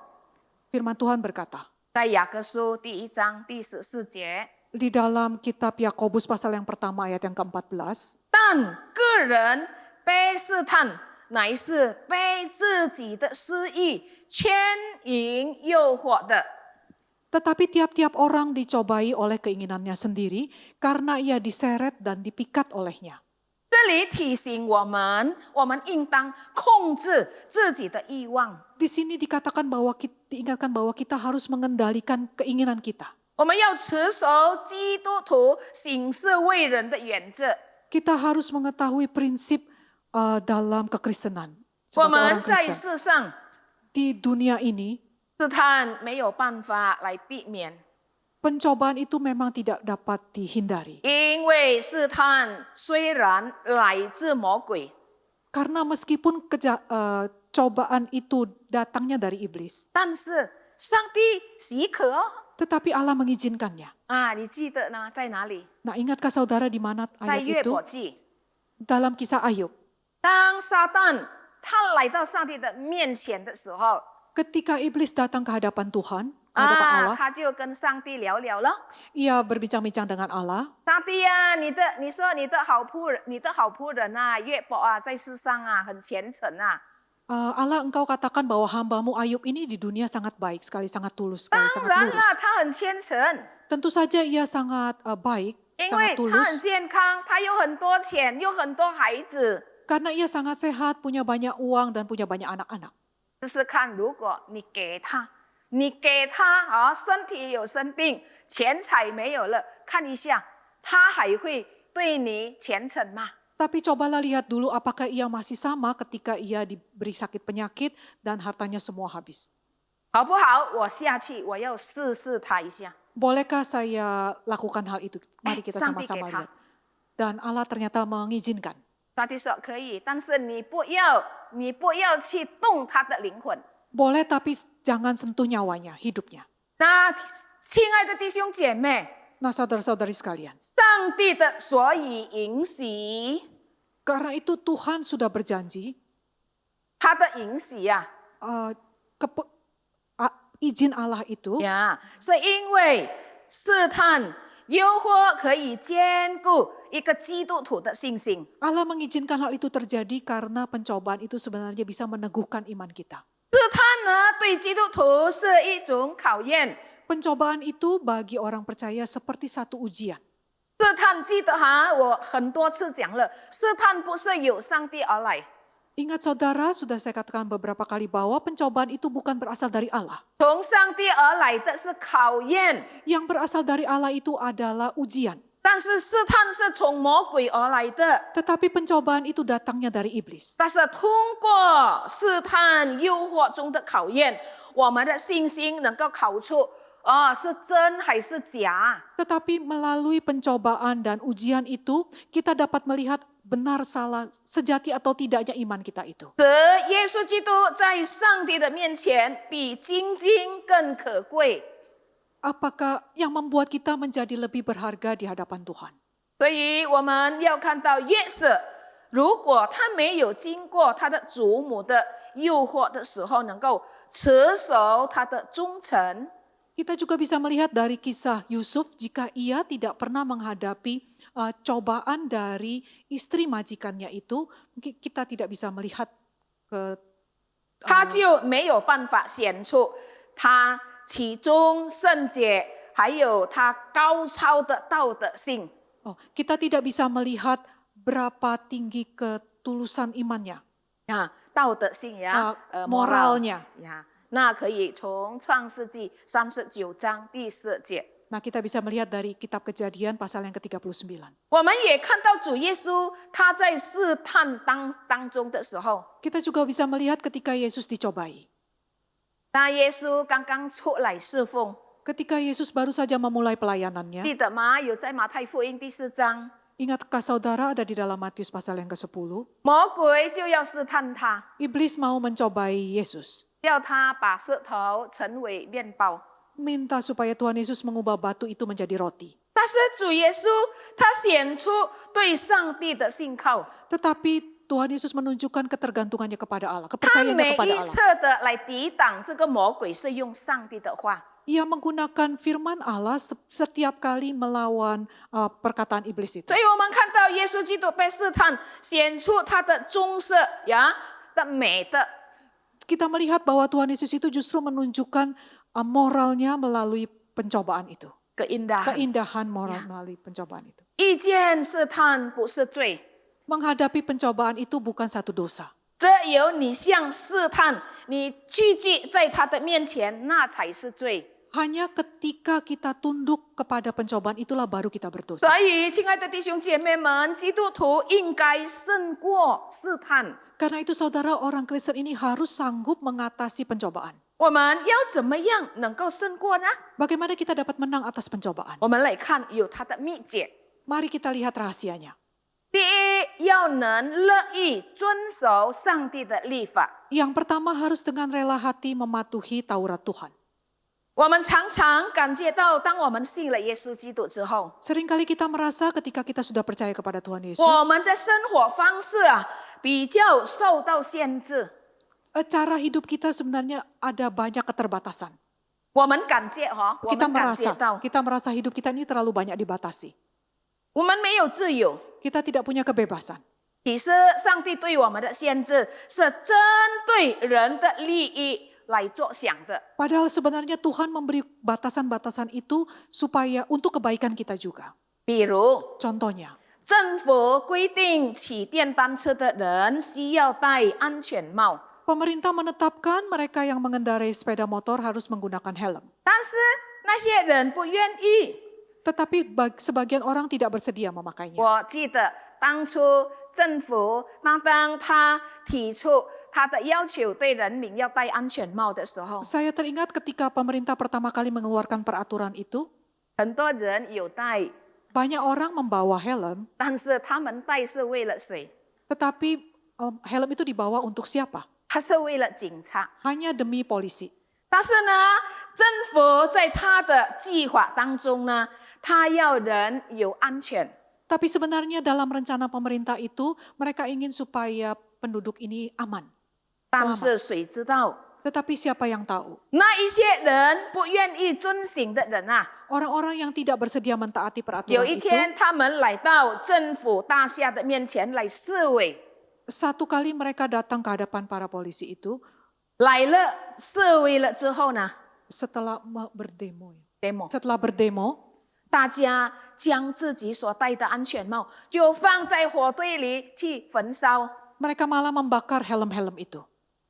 [SPEAKER 4] Firman Tuhan berkata,
[SPEAKER 3] 在雅各书第1章第14节，
[SPEAKER 4] di dalam kitab Yakobus pasal yang pertama ayat yang ke-14,
[SPEAKER 3] 但个人被试探，乃是被自己的私欲牵引诱惑的。
[SPEAKER 4] tetapi tiap-tiap orang dicobai oleh keinginannya sendiri karena ia diseret dan dipikat olehnya.
[SPEAKER 3] 这里提醒我们应当控制自己的欲望。
[SPEAKER 4] Di sini dikatakan diingatkan bahwa kita harus mengendalikan keinginan kita.
[SPEAKER 3] 我们要持守基督徒行事为人的原则。
[SPEAKER 4] Kita harus mengetahui prinsip dalam kekristenan.
[SPEAKER 3] 我
[SPEAKER 4] Sebagai orang
[SPEAKER 3] 们在
[SPEAKER 4] Kristen.
[SPEAKER 3] 世上
[SPEAKER 4] Di dunia ini,
[SPEAKER 3] 试探没有办法来避免，
[SPEAKER 4] pencobaan itu memang tidak dapat dihindari.
[SPEAKER 3] 因为试探虽然来自魔鬼，
[SPEAKER 4] Karena meskipun cobaan itu datangnya dari iblis,
[SPEAKER 3] 但是上帝许可哦。
[SPEAKER 4] tetapi Allah mengizinkannya.
[SPEAKER 3] 啊，你记得呢？在哪里？
[SPEAKER 4] Nah, ingatkah saudara di mana
[SPEAKER 3] 在
[SPEAKER 4] ayat
[SPEAKER 3] 约
[SPEAKER 4] itu?
[SPEAKER 3] 伯记。
[SPEAKER 4] Dalam kisah Ayub.
[SPEAKER 3] 当撒旦他来到上帝的面前的时候，
[SPEAKER 4] Ketika iblis datang ke hadapan Tuhan, hadapan Allah,
[SPEAKER 3] 他就跟上帝聊聊了。
[SPEAKER 4] ia berbincang-bincang dengan Allah.
[SPEAKER 3] 上帝啊，你说你的好仆人啊，约伯啊，在世上啊很虔诚啊。
[SPEAKER 4] Allah, engkau katakan bahwa hambamu Ayub ini di dunia sangat baik sekali, sangat tulus sekali,
[SPEAKER 3] 当
[SPEAKER 4] sangat
[SPEAKER 3] 然
[SPEAKER 4] lurus.
[SPEAKER 3] 了，他很虔诚，
[SPEAKER 4] Tentu saja ia sangat baik,
[SPEAKER 3] 因
[SPEAKER 4] sangat
[SPEAKER 3] 为他很
[SPEAKER 4] tulus.
[SPEAKER 3] 健康，他有很多钱，有很多孩子。
[SPEAKER 4] Karena ia sangat sehat, punya banyak uang dan punya banyak anak-anak.
[SPEAKER 3] 试试看，如果你给他啊，身体有生病，钱财没有了，看一下，他还会对你虔诚吗？
[SPEAKER 4] Tapi cobalah lihat dulu apakah ia masih sama ketika ia diberi sakit penyakit dan hartanya semua habis.
[SPEAKER 3] 好不好？我下去，我要试试他一下。
[SPEAKER 4] Bolehkah saya lakukan hal itu? Mari kita
[SPEAKER 3] Sampai
[SPEAKER 4] sama-sama
[SPEAKER 3] kita.
[SPEAKER 4] lihat. Dan Allah ternyata mengizinkan.
[SPEAKER 3] 上帝说可以，但是你不要去动他的灵魂。
[SPEAKER 4] Boleh tapi jangan sentuh nyawanya, hidupnya.
[SPEAKER 3] 那亲爱的弟兄姐妹，
[SPEAKER 4] Nah saudara-saudari sekalian,
[SPEAKER 3] 上帝的所以允许，
[SPEAKER 4] karena itu Tuhan sudah berjanji
[SPEAKER 3] 他的允许呀、
[SPEAKER 4] izin Allah itu
[SPEAKER 3] 呀，是因为试探、诱惑可以兼顾一个基督徒的信心。
[SPEAKER 4] Allah mengizinkan hal itu terjadi karena pencobaan itu sebenarnya bisa meneguhkan iman kita.
[SPEAKER 3] 试探呢，对基督徒是一种考验。
[SPEAKER 4] Pencobaan itu bagi orang percaya seperti satu ujian.
[SPEAKER 3] 试探记得哈，我很多次讲了，试探不是由上帝而来，
[SPEAKER 4] Ingat saudara, sudah saya katakan beberapa kali bahwa pencobaan itu bukan berasal dari Allah.
[SPEAKER 3] 从上帝而来的是考验，
[SPEAKER 4] Yang berasal dari Allah itu adalah ujian.
[SPEAKER 3] 但是试探是从魔鬼而来的。
[SPEAKER 4] Tetapi pencobaan itu datangnya dari iblis.
[SPEAKER 3] 但是通过试探、诱惑中的考验，我们的信心能够考出是真还是假。
[SPEAKER 4] Tetapi melalui pencobaan dan ujian itu, kita dapat melihat benar salah, sejati atau tidaknya iman kita itu.
[SPEAKER 3] 使耶稣基督在上帝的面前比金金更可贵。
[SPEAKER 4] Apakah yang membuat kita menjadi lebih berharga di hadapan Tuhan?
[SPEAKER 3] 所以我们要看到约瑟，如果他没有经过他的祖母的诱惑的时候，能够持守他的忠诚，
[SPEAKER 4] Kita juga bisa melihat dari kisah Yusuf jika ia tidak pernah menghadapi cobaan dari istri majikannya itu, mungkin kita tidak bisa melihat ke
[SPEAKER 3] 他就没有办法显出他其中圣洁，还有他高超的道德性。
[SPEAKER 4] kita tidak bisa melihat berapa tinggi ketulusan imannya,
[SPEAKER 3] 道德性呀，
[SPEAKER 4] moralnya.
[SPEAKER 3] 呀，那可以从创世纪39章第4节。
[SPEAKER 4] Nah, kita bisa melihat dari kitab Kejadian pasal yang ke-39.
[SPEAKER 3] 我们也看到主耶稣他在试探当中的时候，
[SPEAKER 4] Kita juga bisa melihat ketika Yesus dicobai.
[SPEAKER 3] 当耶稣刚刚出来侍奉，
[SPEAKER 4] Ketika Yesus baru saja memulai pelayanannya,
[SPEAKER 3] 记得吗？有在马太福音第4章，
[SPEAKER 4] ingatkah saudara ada di dalam Matius pasal yang ke-10?
[SPEAKER 3] 魔鬼就要试探他，
[SPEAKER 4] Iblis mau mencobai Yesus,
[SPEAKER 3] 叫他把石头成为面包。
[SPEAKER 4] minta supaya Tuhan Yesus mengubah batu itu menjadi roti.
[SPEAKER 3] 但是主耶稣他显出对上帝的信靠，
[SPEAKER 4] Tetapi Tuhan Yesus menunjukkan ketergantungannya kepada Allah,
[SPEAKER 3] 他
[SPEAKER 4] kepercayaannya
[SPEAKER 3] 每
[SPEAKER 4] kepada
[SPEAKER 3] 一
[SPEAKER 4] Allah.
[SPEAKER 3] 次的来抵挡这个魔鬼，是用上帝的话。
[SPEAKER 4] Ia menggunakan firman Allah setiap kali melawan perkataan iblis itu.
[SPEAKER 3] 所以我们看到耶稣基督被试探，显出他的棕色的美的。
[SPEAKER 4] Kita melihat bahwa Tuhan Yesus itu justru menunjukkan moralnya melalui pencobaan itu.
[SPEAKER 3] keindahan.
[SPEAKER 4] Keindahan moral melalui pencobaan itu.
[SPEAKER 3] 遇见试探不是罪，
[SPEAKER 4] Menghadapi pencobaan itu bukan satu dosa.
[SPEAKER 3] 只有你向试探，你聚集在他的面前，那才是罪。
[SPEAKER 4] Hanya ketika kita tunduk kepada pencobaan itulah baru kita berdosa.
[SPEAKER 3] 所以，亲爱的弟兄姐妹们，基督徒应该胜过试探。
[SPEAKER 4] Karena itu saudara, orang Kristen ini harus sanggup mengatasi pencobaan.
[SPEAKER 3] 我们要怎么样能够胜过呢？
[SPEAKER 4] Bagaimana kita dapat menang atas pencobaan?
[SPEAKER 3] 我们来看有它的秘诀。
[SPEAKER 4] Mari kita lihat rahasianya.
[SPEAKER 3] 第一，要能乐意遵守上帝的律法。
[SPEAKER 4] Yang pertama harus dengan rela hati mematuhi Taurat Tuhan.
[SPEAKER 3] 我们常常感觉到，当我们信了耶稣基督之后，
[SPEAKER 4] Seringkali kita merasa ketika kita sudah percaya kepada Tuhan Yesus,
[SPEAKER 3] 我们的生活方式比较受到限制。
[SPEAKER 4] cara hidup kita sebenarnya ada banyak keterbatasan.
[SPEAKER 3] 我们感觉我
[SPEAKER 4] Kita
[SPEAKER 3] 们感觉到，
[SPEAKER 4] merasa hidup kita ini terlalu banyak dibatasi.
[SPEAKER 3] 我们没有自由。
[SPEAKER 4] Kita tidak punya kebebasan.
[SPEAKER 3] 其实，上帝对我们的限制是针对人的利益来着想的。
[SPEAKER 4] Padahal sebenarnya Tuhan memberi batasan-batasan itu supaya untuk kebaikan kita juga.
[SPEAKER 3] 比如，
[SPEAKER 4] Contohnya,
[SPEAKER 3] 政府规定骑电单车的人需要戴安全帽，
[SPEAKER 4] pemerintah menetapkan mereka yang mengendarai sepeda motor harus menggunakan helm.
[SPEAKER 3] 但是那些人不愿意。
[SPEAKER 4] Tetapi sebagian orang tidak bersedia memakainya.
[SPEAKER 3] 我记得当初政府当他提出他的要求对人民要戴安全帽的时候，
[SPEAKER 4] Saya teringat ketika pemerintah pertama kali mengeluarkan peraturan itu,
[SPEAKER 3] 很多人有戴，
[SPEAKER 4] banyak orang membawa helm,
[SPEAKER 3] 但是他们戴是为了谁？
[SPEAKER 4] tetapi helm itu dibawa untuk siapa?
[SPEAKER 3] 他是为了警察。
[SPEAKER 4] Hanya demi polisi.
[SPEAKER 3] 但是呢，政府在他的计划当中呢，他要人有安全。
[SPEAKER 4] Tapi sebenarnya dalam rencana pemerintah itu mereka ingin supaya penduduk ini aman.
[SPEAKER 3] 但
[SPEAKER 4] Selamat.
[SPEAKER 3] 是谁知道
[SPEAKER 4] Tetapi siapa yang tahu?
[SPEAKER 3] 那一些人不愿意遵行的人啊，
[SPEAKER 4] Orang-orang yang tidak bersedia mentaati
[SPEAKER 3] 有
[SPEAKER 4] peraturan
[SPEAKER 3] 一
[SPEAKER 4] itu,
[SPEAKER 3] 天他们来到政府大厦的面前来示威，
[SPEAKER 4] satu kali mereka datang ke hadapan para polisi itu
[SPEAKER 3] 来了示威了之后呢
[SPEAKER 4] setelah berdemo.
[SPEAKER 3] ，demo，
[SPEAKER 4] Setelah berdemo,
[SPEAKER 3] 大家将自己所戴的安全帽就放在火堆里去焚烧。
[SPEAKER 4] mereka malah membakar helm-helm itu.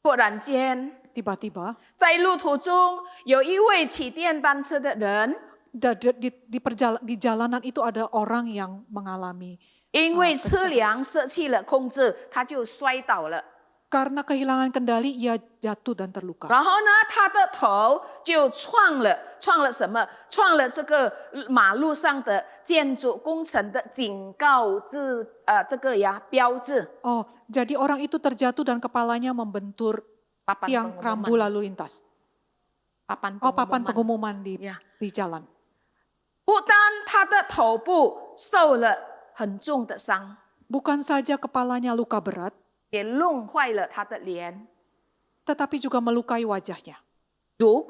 [SPEAKER 3] 忽然间，
[SPEAKER 4] Tiba-tiba
[SPEAKER 3] 在路途中有一位骑电单车的人，
[SPEAKER 4] di jalanan itu ada orang yang mengalami
[SPEAKER 3] 因为车辆失去了控制，他就摔倒了。
[SPEAKER 4] karena kehilangan kendali ia jatuh dan terluka.
[SPEAKER 3] 然后呢，他的头就撞了什么？撞了这个马路上的建筑工程的警告这个标志。
[SPEAKER 4] Oh, jadi orang itu terjatuh dan kepalanya membentur tiang rambu lalu lintas.
[SPEAKER 3] papan
[SPEAKER 4] Papan pengumuman
[SPEAKER 3] Ya.
[SPEAKER 4] di jalan.
[SPEAKER 3] 不单他的头部受了很重的伤，
[SPEAKER 4] Bukan saja kepalanya luka berat,
[SPEAKER 3] 也弄坏了他的脸。
[SPEAKER 4] tetapi juga melukai wajahnya.
[SPEAKER 3] 如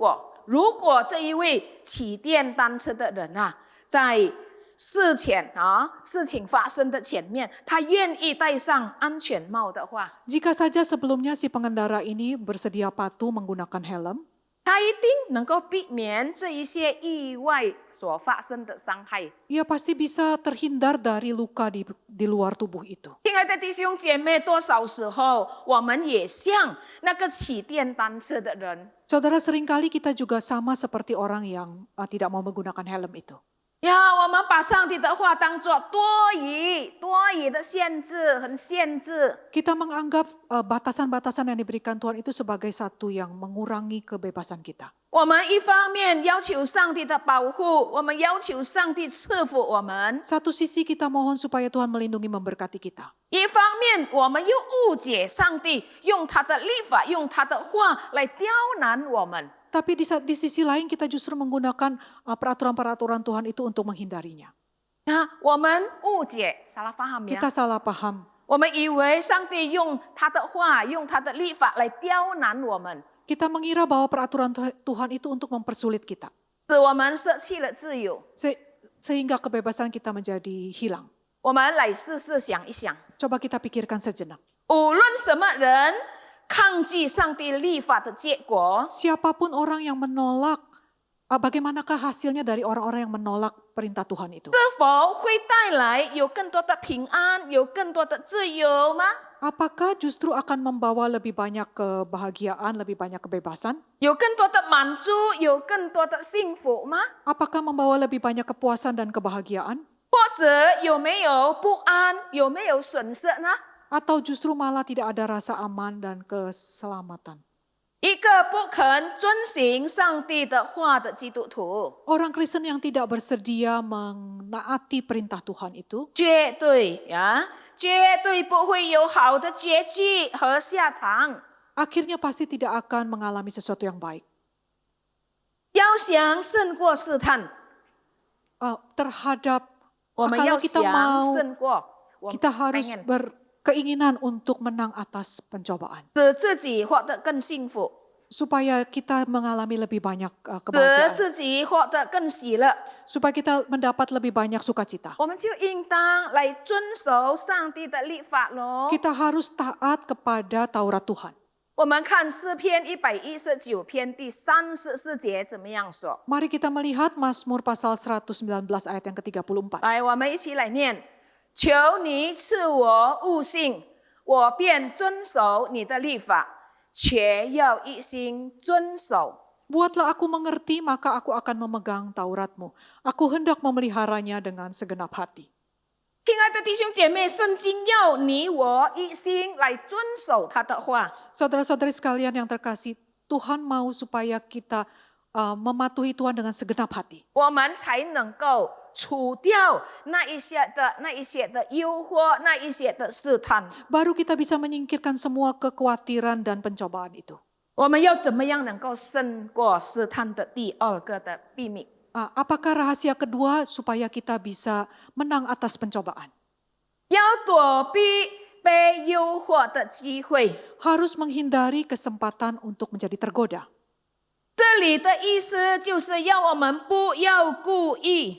[SPEAKER 3] 果这一位骑电单车的人啊，在事情发生的前面，他愿意戴上安全帽的话，
[SPEAKER 4] Jika saja sebelumnya si pengendara ini bersedia patuh menggunakan helm,
[SPEAKER 3] 他一定能够避免这一些意外所发生的伤害。
[SPEAKER 4] ia pasti bisa terhindar dari luka di luar tubuh itu.
[SPEAKER 3] 亲爱的弟兄姐妹，多少时候我们也像那个骑电单车的人，
[SPEAKER 4] Saudara, seringkali kita juga sama seperti orang yang tidak mau menggunakan helm itu.
[SPEAKER 3] 我们把上帝的话当作多余的限制，很限制。
[SPEAKER 4] Kita menganggap batasan-batasan yang diberikan Tuhan itu sebagai satu yang mengurangi kebebasan kita.
[SPEAKER 3] 我们一方面要求上帝的保护，我们要求上帝赐福我们；
[SPEAKER 4] Satu sisi kita mohon supaya Tuhan melindungi memberkati kita.
[SPEAKER 3] 一方面我们又误解上帝，用他的律法，用他的话来刁难我们。
[SPEAKER 4] Tapi di sisi lain kita justru menggunakan peraturan-peraturan Tuhan itu untuk menghindarinya.
[SPEAKER 3] 我们误解，salah paham ya。
[SPEAKER 4] Kita salah paham.
[SPEAKER 3] 我们以为上帝用他的话，用他的律法来刁难我们，
[SPEAKER 4] Kita mengira bahwa peraturan Tuhan itu untuk mempersulit kita.
[SPEAKER 3] 使我们失去了自由。
[SPEAKER 4] Sehingga kebebasan kita menjadi hilang.
[SPEAKER 3] 我们来试想一想，
[SPEAKER 4] Coba kita pikirkan sejenak.
[SPEAKER 3] 无论什么人抗拒上帝律法的结果，
[SPEAKER 4] Siapapun orang yang menolak, bagaimanakah hasilnya dari orang-orang yang menolak perintah Tuhan itu?
[SPEAKER 3] 是否会带来有更多的平安，有更多的自由吗？
[SPEAKER 4] Apakah justru akan membawa lebih banyak kebahagiaan, lebih banyak kebebasan?
[SPEAKER 3] 有更多的满足，有更多的幸福吗？
[SPEAKER 4] Apakah membawa lebih banyak kepuasan dan kebahagiaan?
[SPEAKER 3] 或者有没有不安，有没有损失呢？
[SPEAKER 4] Atau justru malah tidak ada rasa aman dan keselamatan?
[SPEAKER 3] 一个不肯遵行上帝的话的基督徒，
[SPEAKER 4] Orang Kristen yang tidak bersedia menaati perintah Tuhan itu,
[SPEAKER 3] 绝对不会有好的结局和下场。
[SPEAKER 4] akhirnya pasti tidak akan mengalami sesuatu yang baik.
[SPEAKER 3] 要想胜过试探，
[SPEAKER 4] Terhadap
[SPEAKER 3] 我们要
[SPEAKER 4] kalau kita
[SPEAKER 3] 想
[SPEAKER 4] mau,
[SPEAKER 3] 胜过，我们
[SPEAKER 4] kita harus
[SPEAKER 3] pengen
[SPEAKER 4] berkeinginan untuk menang atas pencobaan.
[SPEAKER 3] 使自己活得更幸福，
[SPEAKER 4] Supaya kita mengalami lebih banyak
[SPEAKER 3] 使
[SPEAKER 4] kebahagiaan.
[SPEAKER 3] 自己活得更喜乐。
[SPEAKER 4] Supaya kita mendapat lebih banyak sukacita.
[SPEAKER 3] 我们就应当来遵守上帝的律法喽。
[SPEAKER 4] Kita harus taat kepada Taurat Tuhan.
[SPEAKER 3] 我们看诗篇119篇第34节怎么样说？
[SPEAKER 4] Mari kita melihat Mazmur pasal 119 ayat yang ke-34.
[SPEAKER 3] 来，我们一起来念：求你赐我悟性，我便遵守你的律法，却要一心遵守。
[SPEAKER 4] Buatlah aku mengerti, maka aku akan memegang Tauratmu. Aku hendak memeliharanya dengan segenap hati.
[SPEAKER 3] 亲爱的弟兄姐妹，圣经要你我一心来遵守他的话。
[SPEAKER 4] Saudara-saudari sekalian yang terkasih, Tuhan mau supaya kita mematuhi Tuhan dengan segenap hati.
[SPEAKER 3] 我们才能够除掉那一些的诱惑，那一些的试探。
[SPEAKER 4] Baru kita bisa menyingkirkan semua kekhawatiran dan pencobaan itu.
[SPEAKER 3] 我们要怎么样能够胜过试探的第二个的秘密？
[SPEAKER 4] Apakah rahasia kedua supaya kita bisa menang atas pencobaan?
[SPEAKER 3] 要躲避被诱惑的机会。
[SPEAKER 4] Harus menghindari kesempatan untuk menjadi tergoda.
[SPEAKER 3] 这里的意思就是要我们不要故意，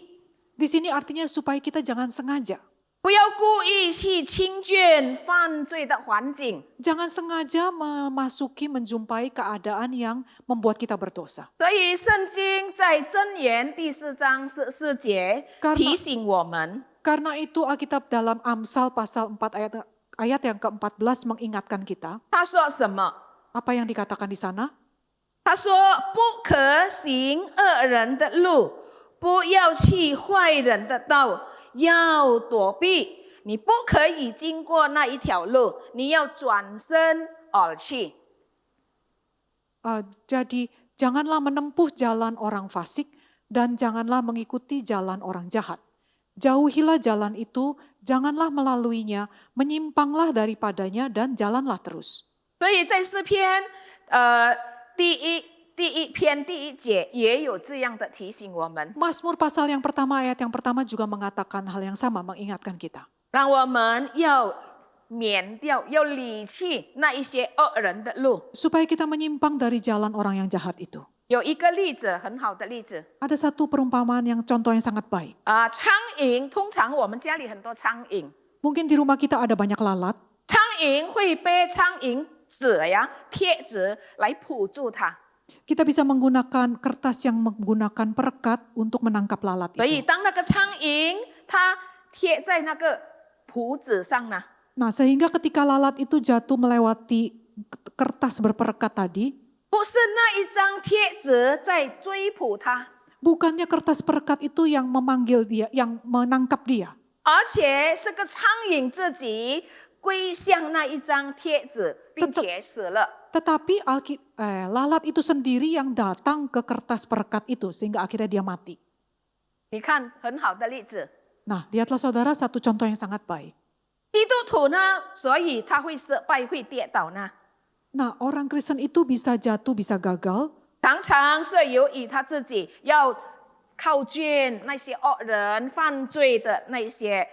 [SPEAKER 4] Di sini artinya supaya kita jangan sengaja.
[SPEAKER 3] 不要故意去亲近犯罪的环境。
[SPEAKER 4] Jangan sengaja menjumpai keadaan yang membuat kita berdosa.
[SPEAKER 3] 所以圣经在箴言第4章14节
[SPEAKER 4] Karena-
[SPEAKER 3] 提醒我们，
[SPEAKER 4] Karena itu Alkitab dalam Amsal pasal 4 ayat yang ke-14 mengingatkan kita.
[SPEAKER 3] 他说什么？
[SPEAKER 4] Apa yang dikatakan di sana?
[SPEAKER 3] 他说：“不可行恶人的路，不要去坏人的道，要躲避。你不可以经过那一条路，你要转身而去。”
[SPEAKER 4] Jadi janganlah menempuh jalan orang fasik dan janganlah mengikuti jalan orang jahat. Jauhilah jalan itu, janganlah melaluinya, menyimpanglah daripadanya dan jalanlah terus.
[SPEAKER 3] 所以在诗篇第一篇第1节也有这样的提醒我们，
[SPEAKER 4] Mazmur pasal yang pertama ayat yang pertama juga mengatakan hal yang sama, mengingatkan kita.
[SPEAKER 3] 让我们要免掉、要离弃那一些恶人的路。
[SPEAKER 4] Supaya kita menyimpang dari jalan orang yang jahat itu.
[SPEAKER 3] 有一个例子，很好的例子
[SPEAKER 4] Ada satu perumpamaan contoh yang sangat baik.
[SPEAKER 3] 苍蝇，通常我们家里很多苍蝇，
[SPEAKER 4] Mungkin di rumah kita ada banyak lalat.
[SPEAKER 3] 苍蝇会被苍蝇纸呀、贴纸来捕住它。
[SPEAKER 4] Kita bisa menggunakan kertas yang menggunakan perekat untuk menangkap lalat
[SPEAKER 3] 所以
[SPEAKER 4] itu.
[SPEAKER 3] 当那个苍蝇它贴在那个谱纸上呢，
[SPEAKER 4] Nah, sehingga ketika lalat itu jatuh melewati kertas berperekat tadi,
[SPEAKER 3] 不是那一张贴纸在追捕它，
[SPEAKER 4] bukannya kertas perekat itu yang memanggil dia, yang menangkap dia.
[SPEAKER 3] 而且是个苍蝇自己归向那一张贴纸，并且死了。
[SPEAKER 4] Tetapi lalat itu sendiri yang datang ke kertas perekat itu sehingga akhirnya dia mati.
[SPEAKER 3] 你看，很好的例子。
[SPEAKER 4] Nah, lihatlah saudara satu contoh yang sangat baik.
[SPEAKER 3] 基督徒呢，所以他会失败、会跌倒呢，
[SPEAKER 4] Nah, orang Kristen itu bisa jatuh, bisa gagal.
[SPEAKER 3] 常常是由于他自己要靠近那些恶人犯罪的那些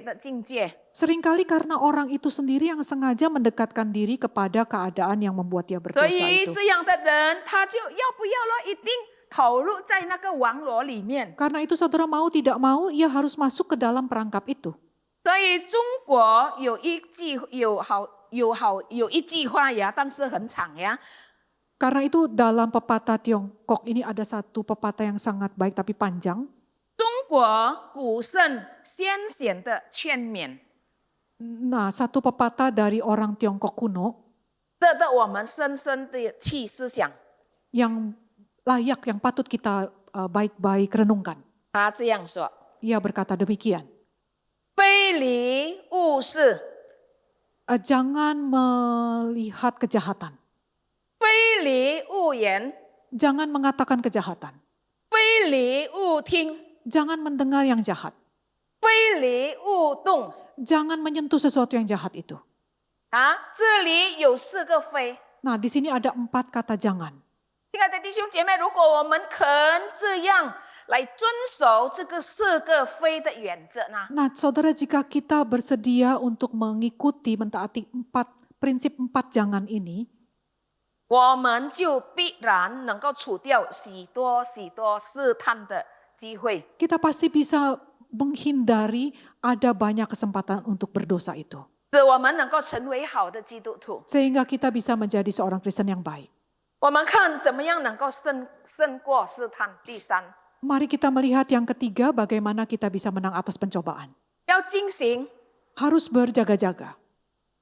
[SPEAKER 3] 的境界。
[SPEAKER 4] Seringkali karena orang itu sendiri yang sengaja mendekatkan diri kepada keadaan yang membuat dia
[SPEAKER 3] 所
[SPEAKER 4] berdosa
[SPEAKER 3] 以
[SPEAKER 4] itu.
[SPEAKER 3] 这样的人，他就要不要了，一定投入在那个网络里面。
[SPEAKER 4] Karena itu saudara mau tidak mau, ia harus masuk ke dalam perangkap itu.
[SPEAKER 3] 所以中国有一句话呀，但是很长呀。
[SPEAKER 4] Karena itu dalam pepatah Tiongkok ini ada satu pepatah yang sangat baik tapi panjang.
[SPEAKER 3] 中国古圣先贤的劝勉，
[SPEAKER 4] Nah, satu pepatah dari orang Tiongkok kuno
[SPEAKER 3] 值得我们深深的去思想。
[SPEAKER 4] yang layak, yang patut kita baik-baik renungkan.
[SPEAKER 3] 他这样说：
[SPEAKER 4] Ia berkata demikian.
[SPEAKER 3] 非礼勿视，
[SPEAKER 4] Jangan melihat kejahatan.
[SPEAKER 3] 非礼勿言，
[SPEAKER 4] Jangan mengatakan kejahatan.
[SPEAKER 3] 非礼勿听，
[SPEAKER 4] Jangan mendengar yang jahat.
[SPEAKER 3] 非礼勿动。
[SPEAKER 4] Jangan menyentuh sesuatu yang jahat itu.
[SPEAKER 3] 这里有4个非。
[SPEAKER 4] Nah, di sini ada 4 kata jangan.
[SPEAKER 3] 亲爱的弟兄姐妹，如果我们肯这样来遵守这个4个非的原则呢？
[SPEAKER 4] Nah, saudara, jika kita bersedia untuk mengikuti, mentaati prinsip 4 jangan ini,
[SPEAKER 3] 我们就必然能够除掉许多试探的机会。
[SPEAKER 4] kita pasti bisa menghindari ada banyak kesempatan untuk berdosa itu.
[SPEAKER 3] 使我们能够成为好的基督徒。
[SPEAKER 4] Sehingga kita bisa menjadi seorang Kristen yang baik.
[SPEAKER 3] 我们看怎么样能够胜过试探。第3，
[SPEAKER 4] Mari kita melihat yang ketiga, bagaimana kita bisa menang atas pencobaan.
[SPEAKER 3] 要警醒，
[SPEAKER 4] Harus berjaga-jaga.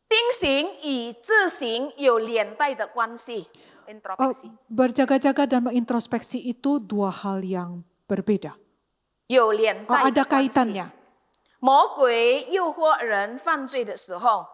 [SPEAKER 3] 警醒与自省有连带的关系。introspeksi
[SPEAKER 4] Berjaga-jaga dan mengintrospeksi itu 2 hal yang berbeda.
[SPEAKER 3] 有连带
[SPEAKER 4] Ada
[SPEAKER 3] 的关系。
[SPEAKER 4] kaitannya.
[SPEAKER 3] 魔鬼诱惑人犯罪的时候，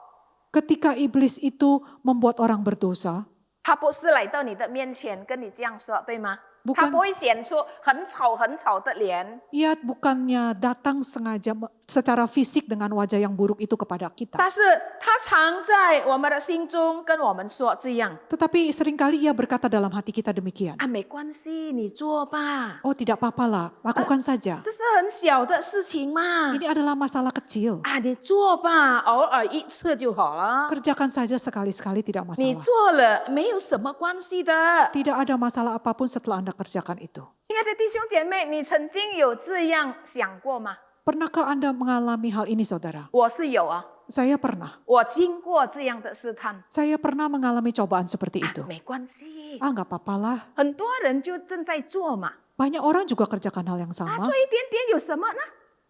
[SPEAKER 4] Ketika iblis itu membuat orang berdosa,
[SPEAKER 3] 他不是来到你的面前跟你这样说，对吗？他
[SPEAKER 4] Bukan
[SPEAKER 3] 不会显出很丑的脸，
[SPEAKER 4] ia bukannya datang sengaja secara fisik dengan wajah yang buruk itu kepada kita.
[SPEAKER 3] 但是他常在我们的心中跟我们说这样
[SPEAKER 4] Tetapi seringkali ia berkata dalam hati kita demikian.
[SPEAKER 3] 啊，没关系，你做吧，
[SPEAKER 4] Oh tidak apa-apa lah, lakukan saja.
[SPEAKER 3] 这是很小的事情嘛，
[SPEAKER 4] Ini adalah masalah kecil.
[SPEAKER 3] 啊，你做吧，偶尔一次就好了，
[SPEAKER 4] Kerjakan saja sekali-sekali tidak
[SPEAKER 3] 你
[SPEAKER 4] masalah.
[SPEAKER 3] 做了没有什么关系的。
[SPEAKER 4] Tidak ada masalah apapun setelah Anda kerjakan itu.
[SPEAKER 3] 亲爱的弟兄姐妹，你曾经有这样想过吗？
[SPEAKER 4] Pernahkah Anda mengalami hal ini saudara?
[SPEAKER 3] 我是有啊，
[SPEAKER 4] Saya pernah.
[SPEAKER 3] 我经过这样的试探，
[SPEAKER 4] Saya pernah mengalami cobaan seperti itu.
[SPEAKER 3] 没关系，
[SPEAKER 4] Nggak apa-apa lah.
[SPEAKER 3] 很多人就正在做嘛，
[SPEAKER 4] Banyak orang juga kerjakan hal yang
[SPEAKER 3] 啊，
[SPEAKER 4] sama.
[SPEAKER 3] 做一点点有什么呢？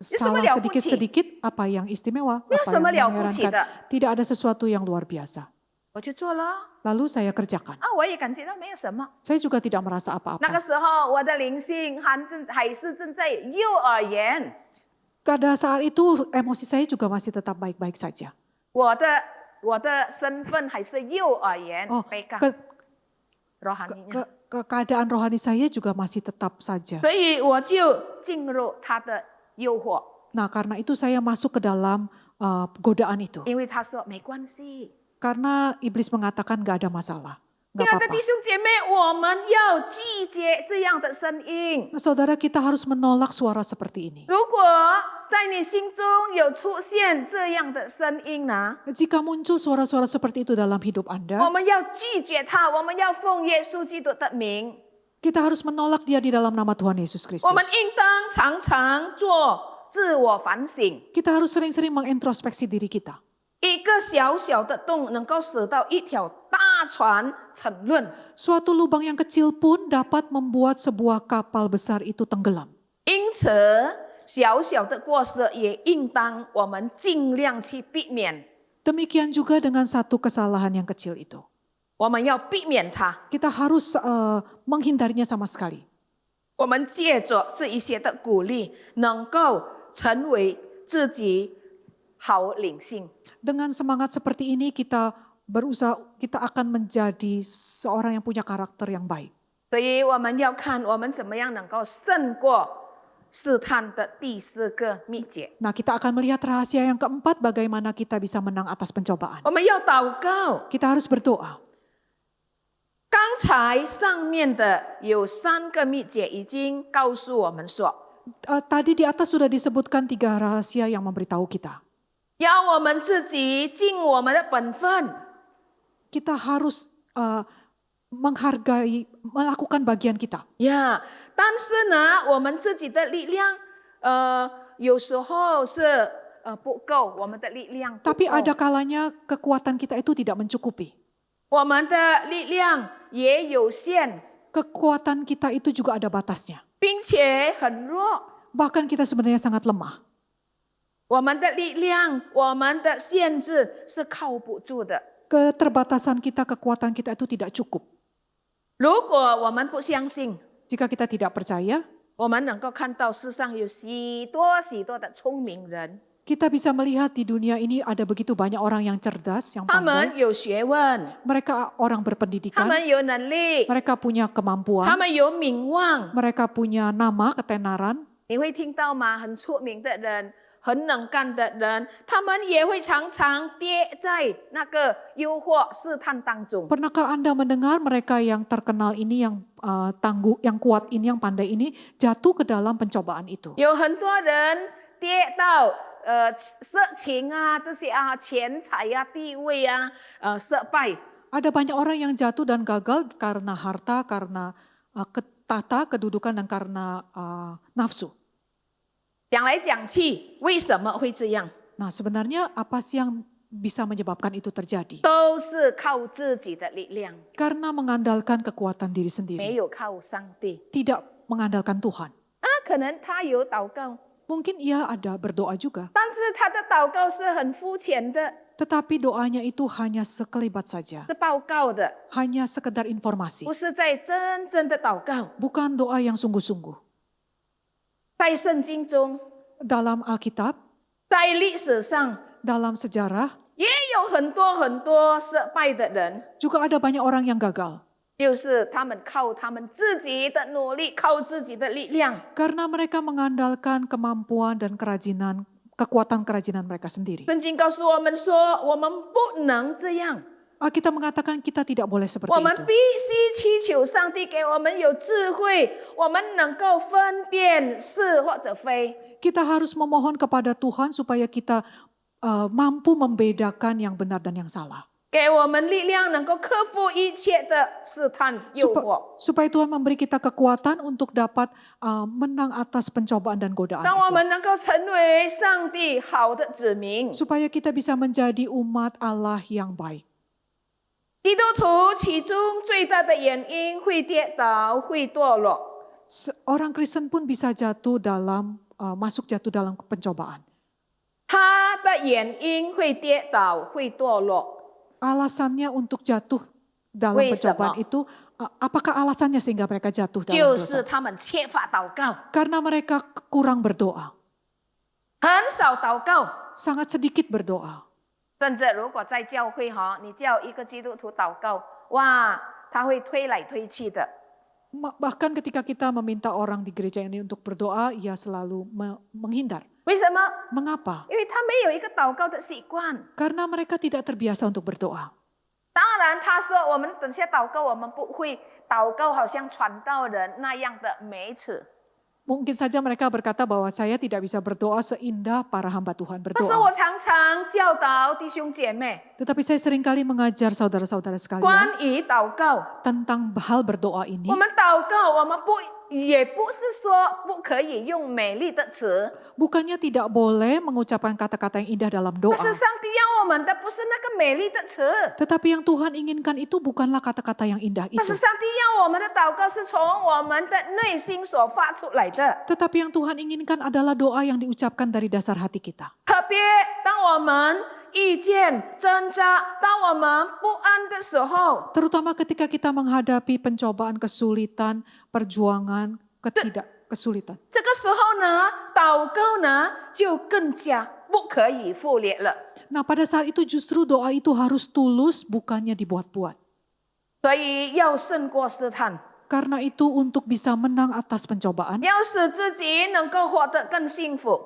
[SPEAKER 4] Salah sedikit-sedikit apa yang istimewa,
[SPEAKER 3] 没有
[SPEAKER 4] apa
[SPEAKER 3] 什么
[SPEAKER 4] yang
[SPEAKER 3] 了不起
[SPEAKER 4] mengherankan.
[SPEAKER 3] 的，
[SPEAKER 4] Tidak ada sesuatu yang luar biasa.
[SPEAKER 3] 我就做了。
[SPEAKER 4] Lalu saya kerjakan.
[SPEAKER 3] 啊，我也感觉到没有什么。
[SPEAKER 4] Saya juga tidak merasa
[SPEAKER 3] 那
[SPEAKER 4] apa-apa.
[SPEAKER 3] 个时候，我的灵性还是正在幼儿园，
[SPEAKER 4] Pada saat itu emosi saya juga masih tetap baik-baik saja.
[SPEAKER 3] 我的身份还是幼儿园
[SPEAKER 4] Oh,
[SPEAKER 3] 被干
[SPEAKER 4] ke-
[SPEAKER 3] rohaninya，
[SPEAKER 4] keadaan rohani saya juga masih tetap saja.
[SPEAKER 3] 所以我就进入他的诱惑，
[SPEAKER 4] Nah karena itu saya masuk ke dalam godaan itu.
[SPEAKER 3] 因为他说没关系。
[SPEAKER 4] Karena iblis mengatakan gak ada masalah.
[SPEAKER 3] 亲
[SPEAKER 4] Gak
[SPEAKER 3] 爱的
[SPEAKER 4] apa-apa.
[SPEAKER 3] 弟兄姐妹，我们要拒绝这样的声音。
[SPEAKER 4] Nah, saudara kita harus menolak suara seperti ini.
[SPEAKER 3] 如果在你心中有出现这样的声音呢，
[SPEAKER 4] Jika muncul suara-suara seperti itu dalam hidup
[SPEAKER 3] 我
[SPEAKER 4] Anda,
[SPEAKER 3] 们要拒绝它，我们要奉耶稣基督的名，
[SPEAKER 4] kita harus menolak dia di dalam nama Tuhan Yesus Kristus.
[SPEAKER 3] 我们应当常常做自我反省。
[SPEAKER 4] Kita harus sering-sering mengintrospeksi diri kita.
[SPEAKER 3] 一个小小的洞能够使到一条大船沉沦，
[SPEAKER 4] Suatu lubang yang kecil pun dapat membuat sebuah kapal besar itu tenggelam.
[SPEAKER 3] 因此小小的过失也应当我们尽量去避免，
[SPEAKER 4] Demikian juga dengan satu kesalahan yang kecil itu.
[SPEAKER 3] 我们要避免它。
[SPEAKER 4] Kita harus menghindarinya sama sekali.
[SPEAKER 3] 我们借着这一些的鼓励，能够成为自己好领性。
[SPEAKER 4] Dengan semangat seperti ini kita akan menjadi seorang yang punya karakter yang baik.
[SPEAKER 3] 所以我们要看我们怎么样能够胜过试探的第四个秘诀。
[SPEAKER 4] Nah kita akan melihat rahasia yang keempat bagaimana kita bisa menang atas pencobaan.
[SPEAKER 3] 我们要祷告。
[SPEAKER 4] Kita harus berdoa.
[SPEAKER 3] 刚才上面的有3个秘诀已经告诉我们说，
[SPEAKER 4] Tadi di atas sudah disebutkan 3 rahasia yang memberitahu kita.
[SPEAKER 3] 要我们自己尽我们的本分，
[SPEAKER 4] Kita harus melakukan bagian kita.
[SPEAKER 3] 呀，但是呢，我们自己的力量，有时候是不够，我们的力量不
[SPEAKER 4] Tapi
[SPEAKER 3] 够
[SPEAKER 4] ada kalanya kekuatan kita itu tidak mencukupi.
[SPEAKER 3] 我们的力量也有限，
[SPEAKER 4] Kekuatan kita itu juga ada batasnya.
[SPEAKER 3] 并且很弱。
[SPEAKER 4] Bahkan kita sebenarnya sangat lemah.
[SPEAKER 3] 我们的力量，我们的限制是靠不住的。
[SPEAKER 4] Keterbatasan kita, kekuatan kita itu tidak cukup.
[SPEAKER 3] 如果我们不相信，
[SPEAKER 4] Jika kita tidak percaya,
[SPEAKER 3] 我们能够看到世上有许多许多的聪明人，
[SPEAKER 4] kita bisa melihat di dunia ini ada begitu banyak orang yang cerdas, yang
[SPEAKER 3] 他
[SPEAKER 4] pandai.
[SPEAKER 3] 们有学问，
[SPEAKER 4] Mereka orang
[SPEAKER 3] 他
[SPEAKER 4] berpendidikan,
[SPEAKER 3] 们有能力，
[SPEAKER 4] mereka punya
[SPEAKER 3] 他
[SPEAKER 4] kemampuan,
[SPEAKER 3] 们有名望。
[SPEAKER 4] mereka punya nama, ketenaran.
[SPEAKER 3] 你会听到吗？很出名的人，很能干的人，他们也会常常跌在那个诱惑试探当中。
[SPEAKER 4] Pernahkah Anda mendengar mereka yang terkenal ini, yang tangguh, yang kuat ini, yang pandai ini, jatuh ke dalam pencobaan itu?
[SPEAKER 3] 有很多人跌到色情啊，这些啊，钱财啊，地位啊，失败。
[SPEAKER 4] Ada banyak orang yang jatuh dan gagal karena harta, karena tata, kedudukan, dan karena nafsu.
[SPEAKER 3] 讲来讲去，为什么会这样？
[SPEAKER 4] Nah sebenarnya apa sih yang bisa menyebabkan itu terjadi?
[SPEAKER 3] 都是靠自己的力量，
[SPEAKER 4] Karena mengandalkan kekuatan diri
[SPEAKER 3] 没
[SPEAKER 4] sendiri,
[SPEAKER 3] 有靠上帝。
[SPEAKER 4] tidak mengandalkan Tuhan.
[SPEAKER 3] 可能他有祷告，
[SPEAKER 4] Mungkin ia ada berdoa juga,
[SPEAKER 3] 但是他的祷告是很肤浅的，
[SPEAKER 4] tetapi doanya itu hanya sekelibat saja,
[SPEAKER 3] 是报告的，
[SPEAKER 4] hanya sekedar informasi,
[SPEAKER 3] 不是在真正的祷告。
[SPEAKER 4] bukan doa yang sungguh-sungguh.
[SPEAKER 3] 在圣经中，
[SPEAKER 4] Dalam Alkitab,
[SPEAKER 3] 在历史上，
[SPEAKER 4] dalam sejarah,
[SPEAKER 3] 也有很多很多失败的人。
[SPEAKER 4] juga ada banyak orang yang gagal.
[SPEAKER 3] 就是他们靠他们自己的努力，靠自己的力量。
[SPEAKER 4] Karena mereka mengandalkan kemampuan dan kekuatan kerajinan mereka sendiri.
[SPEAKER 3] 圣经告诉我们说，我们不能这样，
[SPEAKER 4] Alkitab mengatakan kita tidak boleh seperti
[SPEAKER 3] 我们
[SPEAKER 4] itu.
[SPEAKER 3] 必须祈求上帝给我们有智慧，我们能够分辨是或者非。
[SPEAKER 4] Kita harus memohon kepada Tuhan supaya kita mampu membedakan yang benar dan yang salah.
[SPEAKER 3] 给我们力量，能够克服一切的试探诱惑。
[SPEAKER 4] Supaya Tuhan memberi kita kekuatan untuk dapat menang atas pencobaan dan godaan
[SPEAKER 3] 让我
[SPEAKER 4] itu.
[SPEAKER 3] 们能够成为上帝好的子民。
[SPEAKER 4] Supaya kita bisa menjadi umat Allah yang baik.
[SPEAKER 3] 基督徒其中最大的原因会跌倒，会堕落。
[SPEAKER 4] Orang Kristen pun bisa jatuh dalam dalam pencobaan.
[SPEAKER 3] 他的原因会跌倒，会堕落。
[SPEAKER 4] Alasannya untuk jatuh dalam pencobaan itu, apakah alasannya sehingga mereka jatuh dalam
[SPEAKER 3] 就
[SPEAKER 4] dosa?
[SPEAKER 3] 是他们缺乏祷告，
[SPEAKER 4] Karena mereka kurang berdoa,
[SPEAKER 3] 很少祷告。
[SPEAKER 4] sangat sedikit berdoa.
[SPEAKER 3] 甚至如果在教会你叫一个基督徒祷告，哇，他会推来推去的。
[SPEAKER 4] Bahkan ketika kita meminta orang di gereja ini untuk berdoa, ia selalu menghindar.
[SPEAKER 3] 为什么？
[SPEAKER 4] Mengapa?
[SPEAKER 3] 因为他没有一个祷告的习惯。
[SPEAKER 4] Karena mereka tidak terbiasa untuk berdoa.
[SPEAKER 3] 当然，他说我们等下祷告，我们不会祷告，好像传道人那样的美耻。
[SPEAKER 4] Mungkin saja mereka berkata bahwa saya tidak bisa berdoa seindah para hamba Tuhan
[SPEAKER 3] 但是我
[SPEAKER 4] berdoa.
[SPEAKER 3] 常常教导弟兄姐妹
[SPEAKER 4] Tetapi saya seringkali mengajar saudara-saudara sekalian
[SPEAKER 3] 关于祷告。
[SPEAKER 4] tentang hal berdoa ini.
[SPEAKER 3] 我们祷告，我们也不是说不可以用美丽的词，
[SPEAKER 4] Bukannya tidak boleh mengucapkan kata-kata yang indah dalam
[SPEAKER 3] 但
[SPEAKER 4] doa.
[SPEAKER 3] 是上帝要我们的不是那个美丽的词，
[SPEAKER 4] Tetapi yang Tuhan inginkan itu bukanlah kata-kata yang indah
[SPEAKER 3] 但是
[SPEAKER 4] itu.
[SPEAKER 3] 上帝要我们的祷告是从我们的内心所发出来的。
[SPEAKER 4] Tetapi yang Tuhan inginkan adalah doa yang diucapkan dari dasar hati kita.
[SPEAKER 3] 特别当我们遇见挣扎，当我们不安的时候，
[SPEAKER 4] Terutama ketika kita menghadapi pencobaan, kesulitan, perjuangan, kesulitan.
[SPEAKER 3] 这个时候呢，祷告呢就更加不可以忽略了。
[SPEAKER 4] Nah, pada saat itu justru doa itu harus tulus, bukannya dibuat-buat.
[SPEAKER 3] 所以要胜过试探，
[SPEAKER 4] Karena itu untuk bisa menang atas pencobaan,
[SPEAKER 3] 要使自己能够活得更幸福。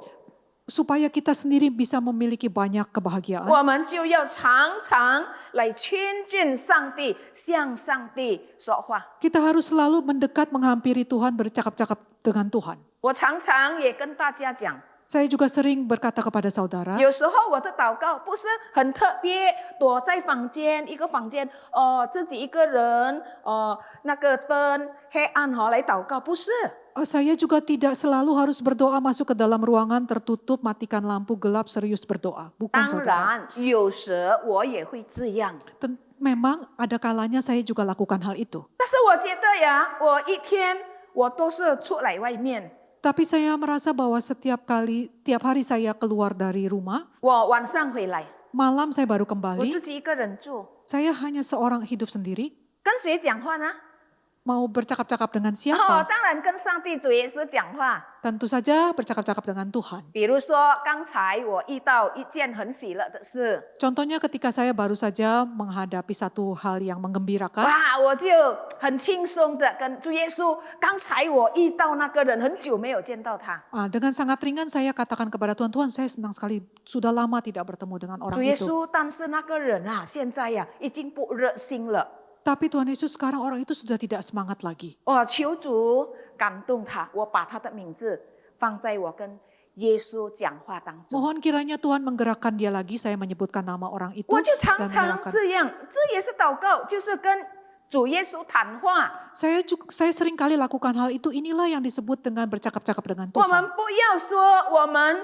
[SPEAKER 4] supaya kita sendiri bisa memiliki banyak kebahagiaan,
[SPEAKER 3] 我们就要常常来亲近上帝，向上帝说话。
[SPEAKER 4] kita harus selalu mendekat menghampiri Tuhan, bercakap-cakap dengan Tuhan.
[SPEAKER 3] 我常常也跟大家讲，
[SPEAKER 4] Saya juga sering berkata kepada saudara,
[SPEAKER 3] 有时候我的祷告不是很特别，躲在房间一个房间，自己一个人，那个灯黑暗来祷告，不是。
[SPEAKER 4] saya juga tidak selalu harus berdoa masuk ke dalam ruangan tertutup, matikan lampu, gelap, serius berdoa. Bukan
[SPEAKER 3] 当
[SPEAKER 4] saudara.
[SPEAKER 3] 然，有时我也会这样，
[SPEAKER 4] Memang ada kalanya saya juga lakukan hal itu.
[SPEAKER 3] 但是我觉得呀，我一天我都是出来外面，
[SPEAKER 4] Tapi saya merasa bahwa tiap hari saya keluar dari rumah,
[SPEAKER 3] 我晚上回来，
[SPEAKER 4] malam saya baru
[SPEAKER 3] 我
[SPEAKER 4] kembali,
[SPEAKER 3] 自己一个人住，
[SPEAKER 4] saya hanya seorang hidup sendiri,
[SPEAKER 3] 跟谁讲话呢？
[SPEAKER 4] mau bercakap-cakap dengan siapa?
[SPEAKER 3] 当然跟上帝主耶稣讲话。
[SPEAKER 4] Tentu saja bercakap-cakap dengan Tuhan.
[SPEAKER 3] 比如说，刚才我遇到一件很喜乐的事，
[SPEAKER 4] Contohnya ketika saya baru saja menghadapi satu hal yang menggembirakan,
[SPEAKER 3] 哇，我就很轻松的跟主耶稣，刚才我遇到那个人，很久没有见到他。
[SPEAKER 4] dengan sangat ringan saya katakan kepada Tuhan, Tuhan saya senang sekali sudah lama tidak bertemu dengan
[SPEAKER 3] 主
[SPEAKER 4] orang
[SPEAKER 3] 耶
[SPEAKER 4] itu.
[SPEAKER 3] 稣，但是那个人啊，现在呀、已经不热心了。
[SPEAKER 4] Tapi Tuhan Yesus sekarang orang itu sudah tidak semangat lagi.
[SPEAKER 3] 我求主感动他，我把他的名字放在我跟耶稣讲话当中。
[SPEAKER 4] Mohon kiranya Tuhan menggerakkan dia lagi, saya menyebutkan nama orang itu
[SPEAKER 3] 我就常
[SPEAKER 4] dan
[SPEAKER 3] 常
[SPEAKER 4] menyerahkan.
[SPEAKER 3] 这样，这也是祷告，就是跟主耶稣谈话。
[SPEAKER 4] Saya sering kali lakukan hal itu, inilah yang disebut dengan bercakap-cakap dengan
[SPEAKER 3] 我们
[SPEAKER 4] Tuhan.
[SPEAKER 3] 不要说我们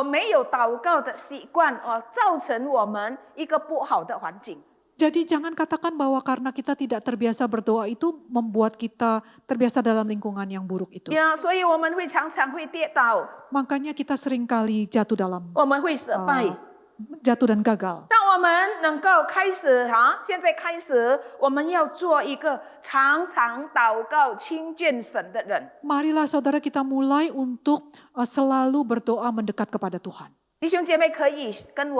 [SPEAKER 3] 没有祷告的习惯，造成我们一个不好的环境。
[SPEAKER 4] Jadi jangan katakan bahwa karena kita tidak terbiasa berdoa itu membuat kita terbiasa dalam lingkungan yang buruk itu.
[SPEAKER 3] 呀，所以我们会常常会跌倒，
[SPEAKER 4] Makanya kita sering kali jatuh dalam
[SPEAKER 3] 我们会失败。
[SPEAKER 4] jatuh dan gagal.
[SPEAKER 3] 当我们能够开始现在开始，我们要做一个常常祷告、亲近神的人。
[SPEAKER 4] Marilah saudara kita mulai untuk selalu berdoa mendekat kepada Tuhan.
[SPEAKER 3] 弟兄姐妹可以跟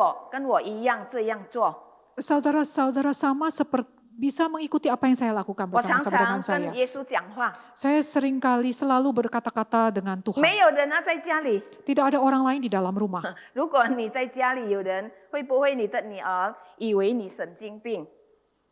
[SPEAKER 3] 我一样这样做。
[SPEAKER 4] Saudara-saudara sama bisa mengikuti apa yang saya lakukan
[SPEAKER 3] 我常
[SPEAKER 4] bersama-sama dengan
[SPEAKER 3] 常
[SPEAKER 4] saya.
[SPEAKER 3] 跟耶稣讲话，
[SPEAKER 4] Saya seringkali selalu berkata-kata dengan Tuhan.
[SPEAKER 3] 没有人啊在家里。
[SPEAKER 4] Tidak ada orang lain di dalam rumah.
[SPEAKER 3] 如果你在家里有人，会不会你的女儿以为你神经病？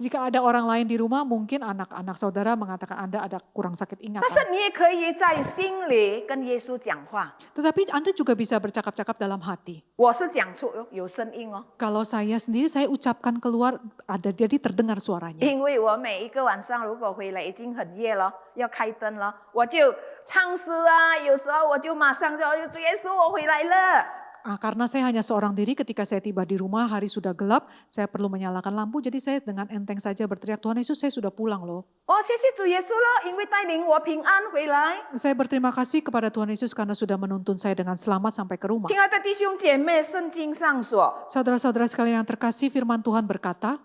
[SPEAKER 4] Jika ada orang lain di rumah, mungkin anak-anak saudara mengatakan Anda ada kurang sakit
[SPEAKER 3] 但
[SPEAKER 4] ingatan.
[SPEAKER 3] 是你也可以在心里跟耶稣讲话。
[SPEAKER 4] Tetapi Anda juga bisa bercakap-cakap dalam hati.
[SPEAKER 3] 我是讲出有声音哦，
[SPEAKER 4] Kalau saya sendiri, saya ucapkan keluar, ada jadi terdengar suaranya.
[SPEAKER 3] 因为我每一个晚上如果回来已经很夜了，要开灯了，我就唱诗啊，有时候我就马上就主耶稣，我回来了。
[SPEAKER 4] Karena saya hanya seorang diri, ketika saya tiba di rumah, hari sudah gelap, saya perlu menyalakan lampu, jadi saya dengan enteng saja berteriak, Tuhan Yesus, saya sudah pulang loh.
[SPEAKER 3] 哦，谢谢主耶稣了，因为带领我平安回来。
[SPEAKER 4] Saya berterima kasih kepada Tuhan Yesus karena sudah menuntun saya dengan selamat sampai ke rumah.
[SPEAKER 3] 亲爱的弟兄姐妹，圣经上说，
[SPEAKER 4] Saudara-saudara sekalian yang terkasih, firman Tuhan berkata,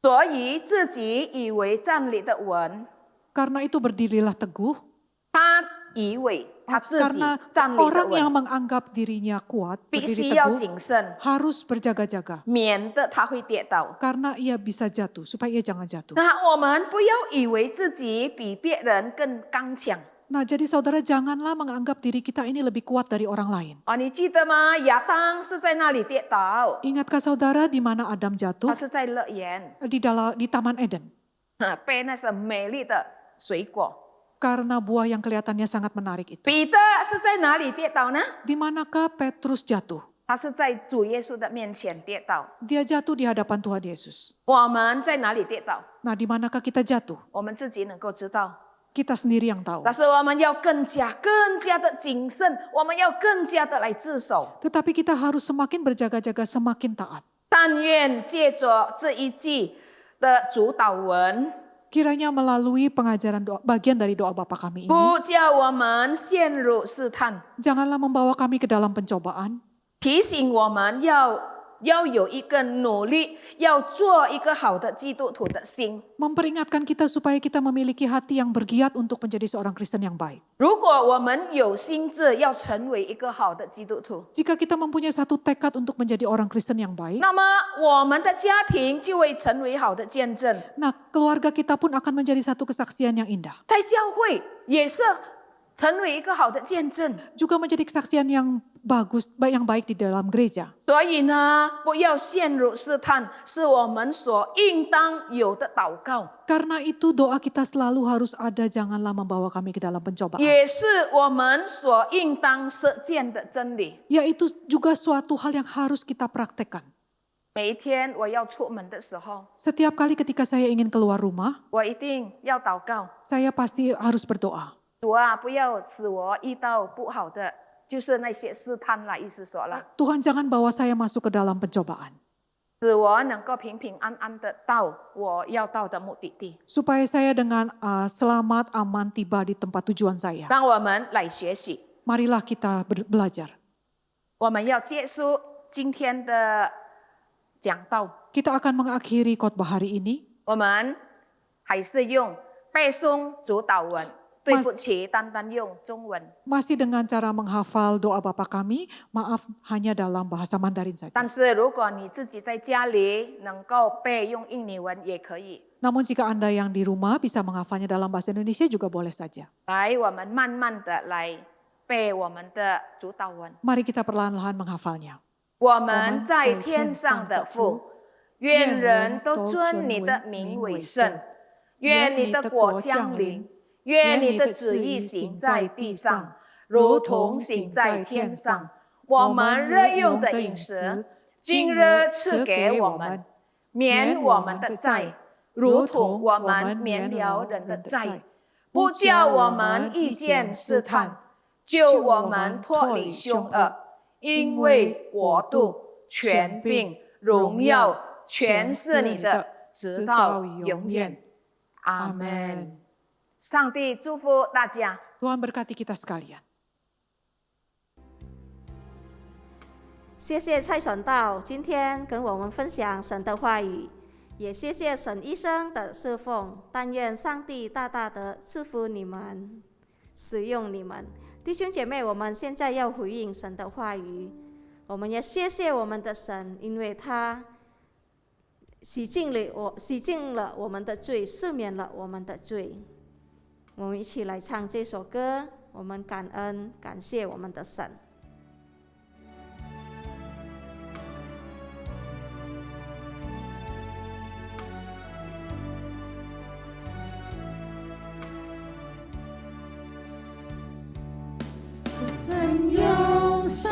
[SPEAKER 3] 所以自己以为站立的稳，
[SPEAKER 4] karena itu berdirilah teguh,
[SPEAKER 3] 他以为他自己
[SPEAKER 4] karena
[SPEAKER 3] 站立的
[SPEAKER 4] orang yang
[SPEAKER 3] 稳，
[SPEAKER 4] menganggap dirinya kuat,
[SPEAKER 3] 必
[SPEAKER 4] berdiri
[SPEAKER 3] 须要
[SPEAKER 4] teguh,
[SPEAKER 3] 谨慎，
[SPEAKER 4] harus berjaga-jaga.
[SPEAKER 3] 免得他会跌倒。
[SPEAKER 4] Karena ia bisa jatuh, supaya ia jangan jatuh.
[SPEAKER 3] 那我们不要以为自己比别人更刚强。
[SPEAKER 4] Nah, jadi saudara janganlah menganggap diri kita ini lebih kuat dari orang lain.
[SPEAKER 3] 哦，你记得吗？亚当是在那里跌倒，
[SPEAKER 4] Ingatkah saudara di mana Adam
[SPEAKER 3] 他
[SPEAKER 4] jatuh?
[SPEAKER 3] 是在乐园，
[SPEAKER 4] Di Taman Eden.
[SPEAKER 3] 被那些美丽的水果。
[SPEAKER 4] Karena buah yang kelihatannya sangat menarik itu.
[SPEAKER 3] 彼得是在哪里跌倒呢？
[SPEAKER 4] Di manakah Petrus jatuh?
[SPEAKER 3] 他是在主耶稣的面前跌倒。
[SPEAKER 4] Dia jatuh di hadapan Tuhan Yesus.
[SPEAKER 3] 我们在哪里跌倒？
[SPEAKER 4] Nah, di manakah kita jatuh?
[SPEAKER 3] 我们自己能够知道。
[SPEAKER 4] Kita sendiri yang tahu.
[SPEAKER 3] 但是我们要更加的谨慎，我们要更加的来自守。
[SPEAKER 4] Tetapi kita harus semakin berjaga-jaga, semakin taat.
[SPEAKER 3] 但愿借着这一季的主导文，
[SPEAKER 4] Kiranya melalui pengajaran doa, bagian dari doa Bapa kami ini,
[SPEAKER 3] 不叫我们陷入试探，
[SPEAKER 4] janganlah membawa kami ke dalam pencobaan,
[SPEAKER 3] 提醒我们要有一个努力，要做一个好的基督徒的心。
[SPEAKER 4] memperingatkan kita supaya kita memiliki hati yang bergiat untuk menjadi seorang Kristen yang baik.
[SPEAKER 3] 如果我们有心志要成为一个好的基督徒，
[SPEAKER 4] Jika kita mempunyai satu tekad untuk menjadi orang Kristen yang baik,
[SPEAKER 3] 那么我们的家庭就会成为好的见证，
[SPEAKER 4] nah keluarga kita pun akan menjadi satu kesaksian yang indah.
[SPEAKER 3] 在教会也是成为一个好的见证。
[SPEAKER 4] Juga menjadi kesaksian yang bagus, yang baik di dalam gereja.
[SPEAKER 3] 所以呢，不要陷入试探，是我们所应当有的祷告，
[SPEAKER 4] Karena itu doa kita selalu harus ada, janganlah membawa kami ke dalam pencobaan.
[SPEAKER 3] 也是我们所应当实践的真理。
[SPEAKER 4] Yaitu juga suatu hal yang harus kita praktekkan.
[SPEAKER 3] 每一天我要出门的时候，
[SPEAKER 4] Setiap kali ketika saya ingin keluar rumah,
[SPEAKER 3] 我一定要祷告。
[SPEAKER 4] saya pasti harus berdoa.
[SPEAKER 3] 主啊，不要使我遇到不好的，就是那些试探啦，意思说了，
[SPEAKER 4] Tuhan jangan bawa saya masuk ke dalam pencobaan.
[SPEAKER 3] 使我能够平平安安的到我要到的目的地。
[SPEAKER 4] Supaya saya dengan selamat, aman tiba di tempat tujuan saya.
[SPEAKER 3] 让我们来学习，
[SPEAKER 4] Marilah kita belajar.
[SPEAKER 3] 我们要结束今天的讲道。
[SPEAKER 4] Kita akan mengakhiri khotbah hari ini.
[SPEAKER 3] 我们还是用背诵主导文，对不起，单单用中文。
[SPEAKER 4] Masih dengan cara menghafal doa Bapa kami, maaf hanya dalam bahasa Mandarin saja.
[SPEAKER 3] 但是如果你自己在家里能够背用印尼文也可以。
[SPEAKER 4] Namun jika Anda yang di rumah bisa menghafalnya dalam bahasa Indonesia juga boleh saja.
[SPEAKER 3] 来，我们慢慢的来背我们的主导文。
[SPEAKER 4] Mari kita perlahan-lahan menghafalnya.
[SPEAKER 3] 我们在天上的父，愿人都尊你的名为圣，愿你的国降临。 愿你的旨意行在地上，如同行在天上。我们日用的饮食，今日赐给我们，免我们的债，如同我们免了人的债，不叫我们遇见试探，救我们脱离凶恶。因为国度、权柄、荣耀，全是你的，直到永远。阿门。 上帝祝福大家。
[SPEAKER 4] Tuhan berkati kita sekalian.
[SPEAKER 1] 谢谢蔡传道今天跟我们分享神的话语，也谢谢沈医生的侍奉。但愿上帝大大的赐福你们，使用你们。弟兄姐妹，我们现在要回应神的话语，我们也谢谢我们的神，因为他洗净了我们的罪，赦免了我们的罪。我们一起来唱这首歌，我们感恩感谢我们的神。
[SPEAKER 2] 能用什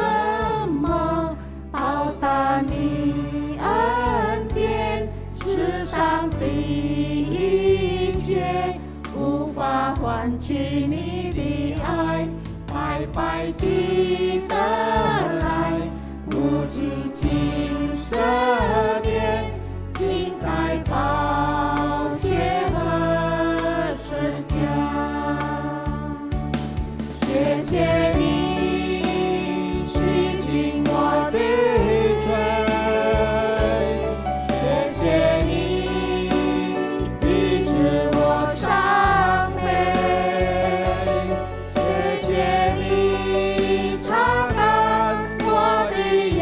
[SPEAKER 2] 么报答你恩典？世上的一切无法换取你的爱，白白地得来，无止境赦免，尽在宝血和十架。谢谢你洗净我的罪，谢谢你医治我伤悲，谢谢你擦干我的眼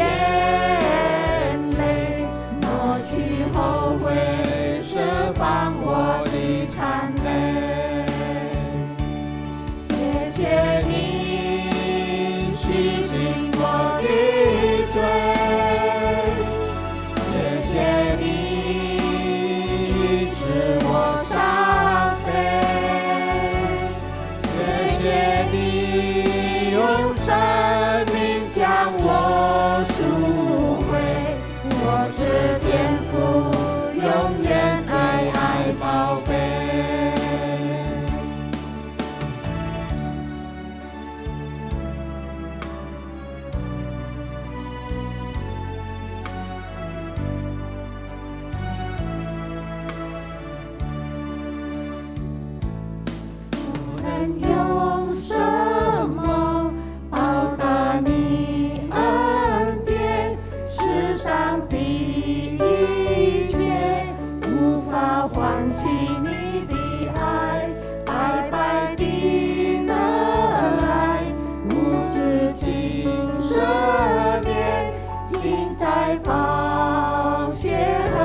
[SPEAKER 2] 泪，抹去后悔，释放我的残累。谢谢你洗净我的罪，谢谢你医治我伤悲，谢谢你用生命将我赎回，我是天父永远爱宝贝。能用什么报答你恩典？世上的一切无法换取你的爱，白白地得来，无止境赦免，尽在宝血和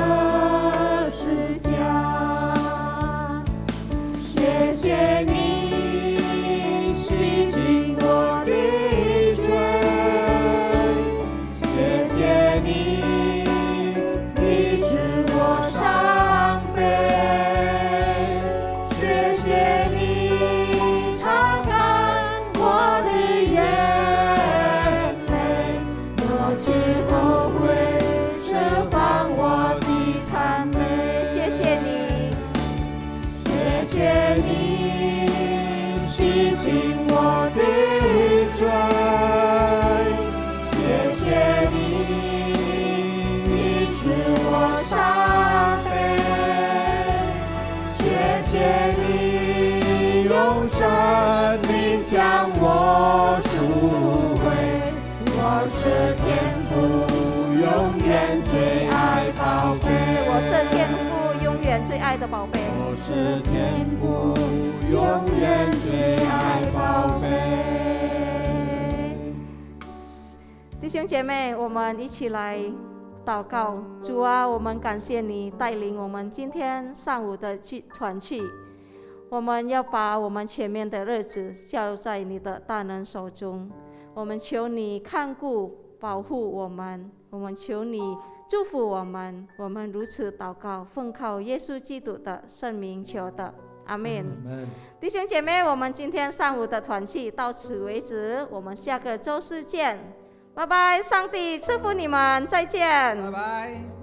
[SPEAKER 2] 十架。谢谢你洗净我的罪，谢谢你医治我伤悲，谢谢你擦干我的眼泪，抹去后悔，释放我的残累。谢谢你，谢谢你洗净我的罪，谢谢你医治我伤悲，谢谢你用生命将我赎回，我是天父永远最爱宝贝，
[SPEAKER 1] 我是天父永远最爱的宝贝。
[SPEAKER 2] 我是天父永远最爱宝贝。
[SPEAKER 1] 弟兄姐妹，我们一起来祷告。主啊，我们感谢你带领我们今天上午的团契，我们要把我们前面的日子交在你的大能手中。我们求你看顾保护我们，我们求你祝福我们。我们如此祷告，奉靠耶稣基督的圣名求的，阿们。弟兄姐妹，我们今天上午的团契到此为止，我们下个周四见，拜拜，上帝赐福你们，再见，
[SPEAKER 5] 拜拜。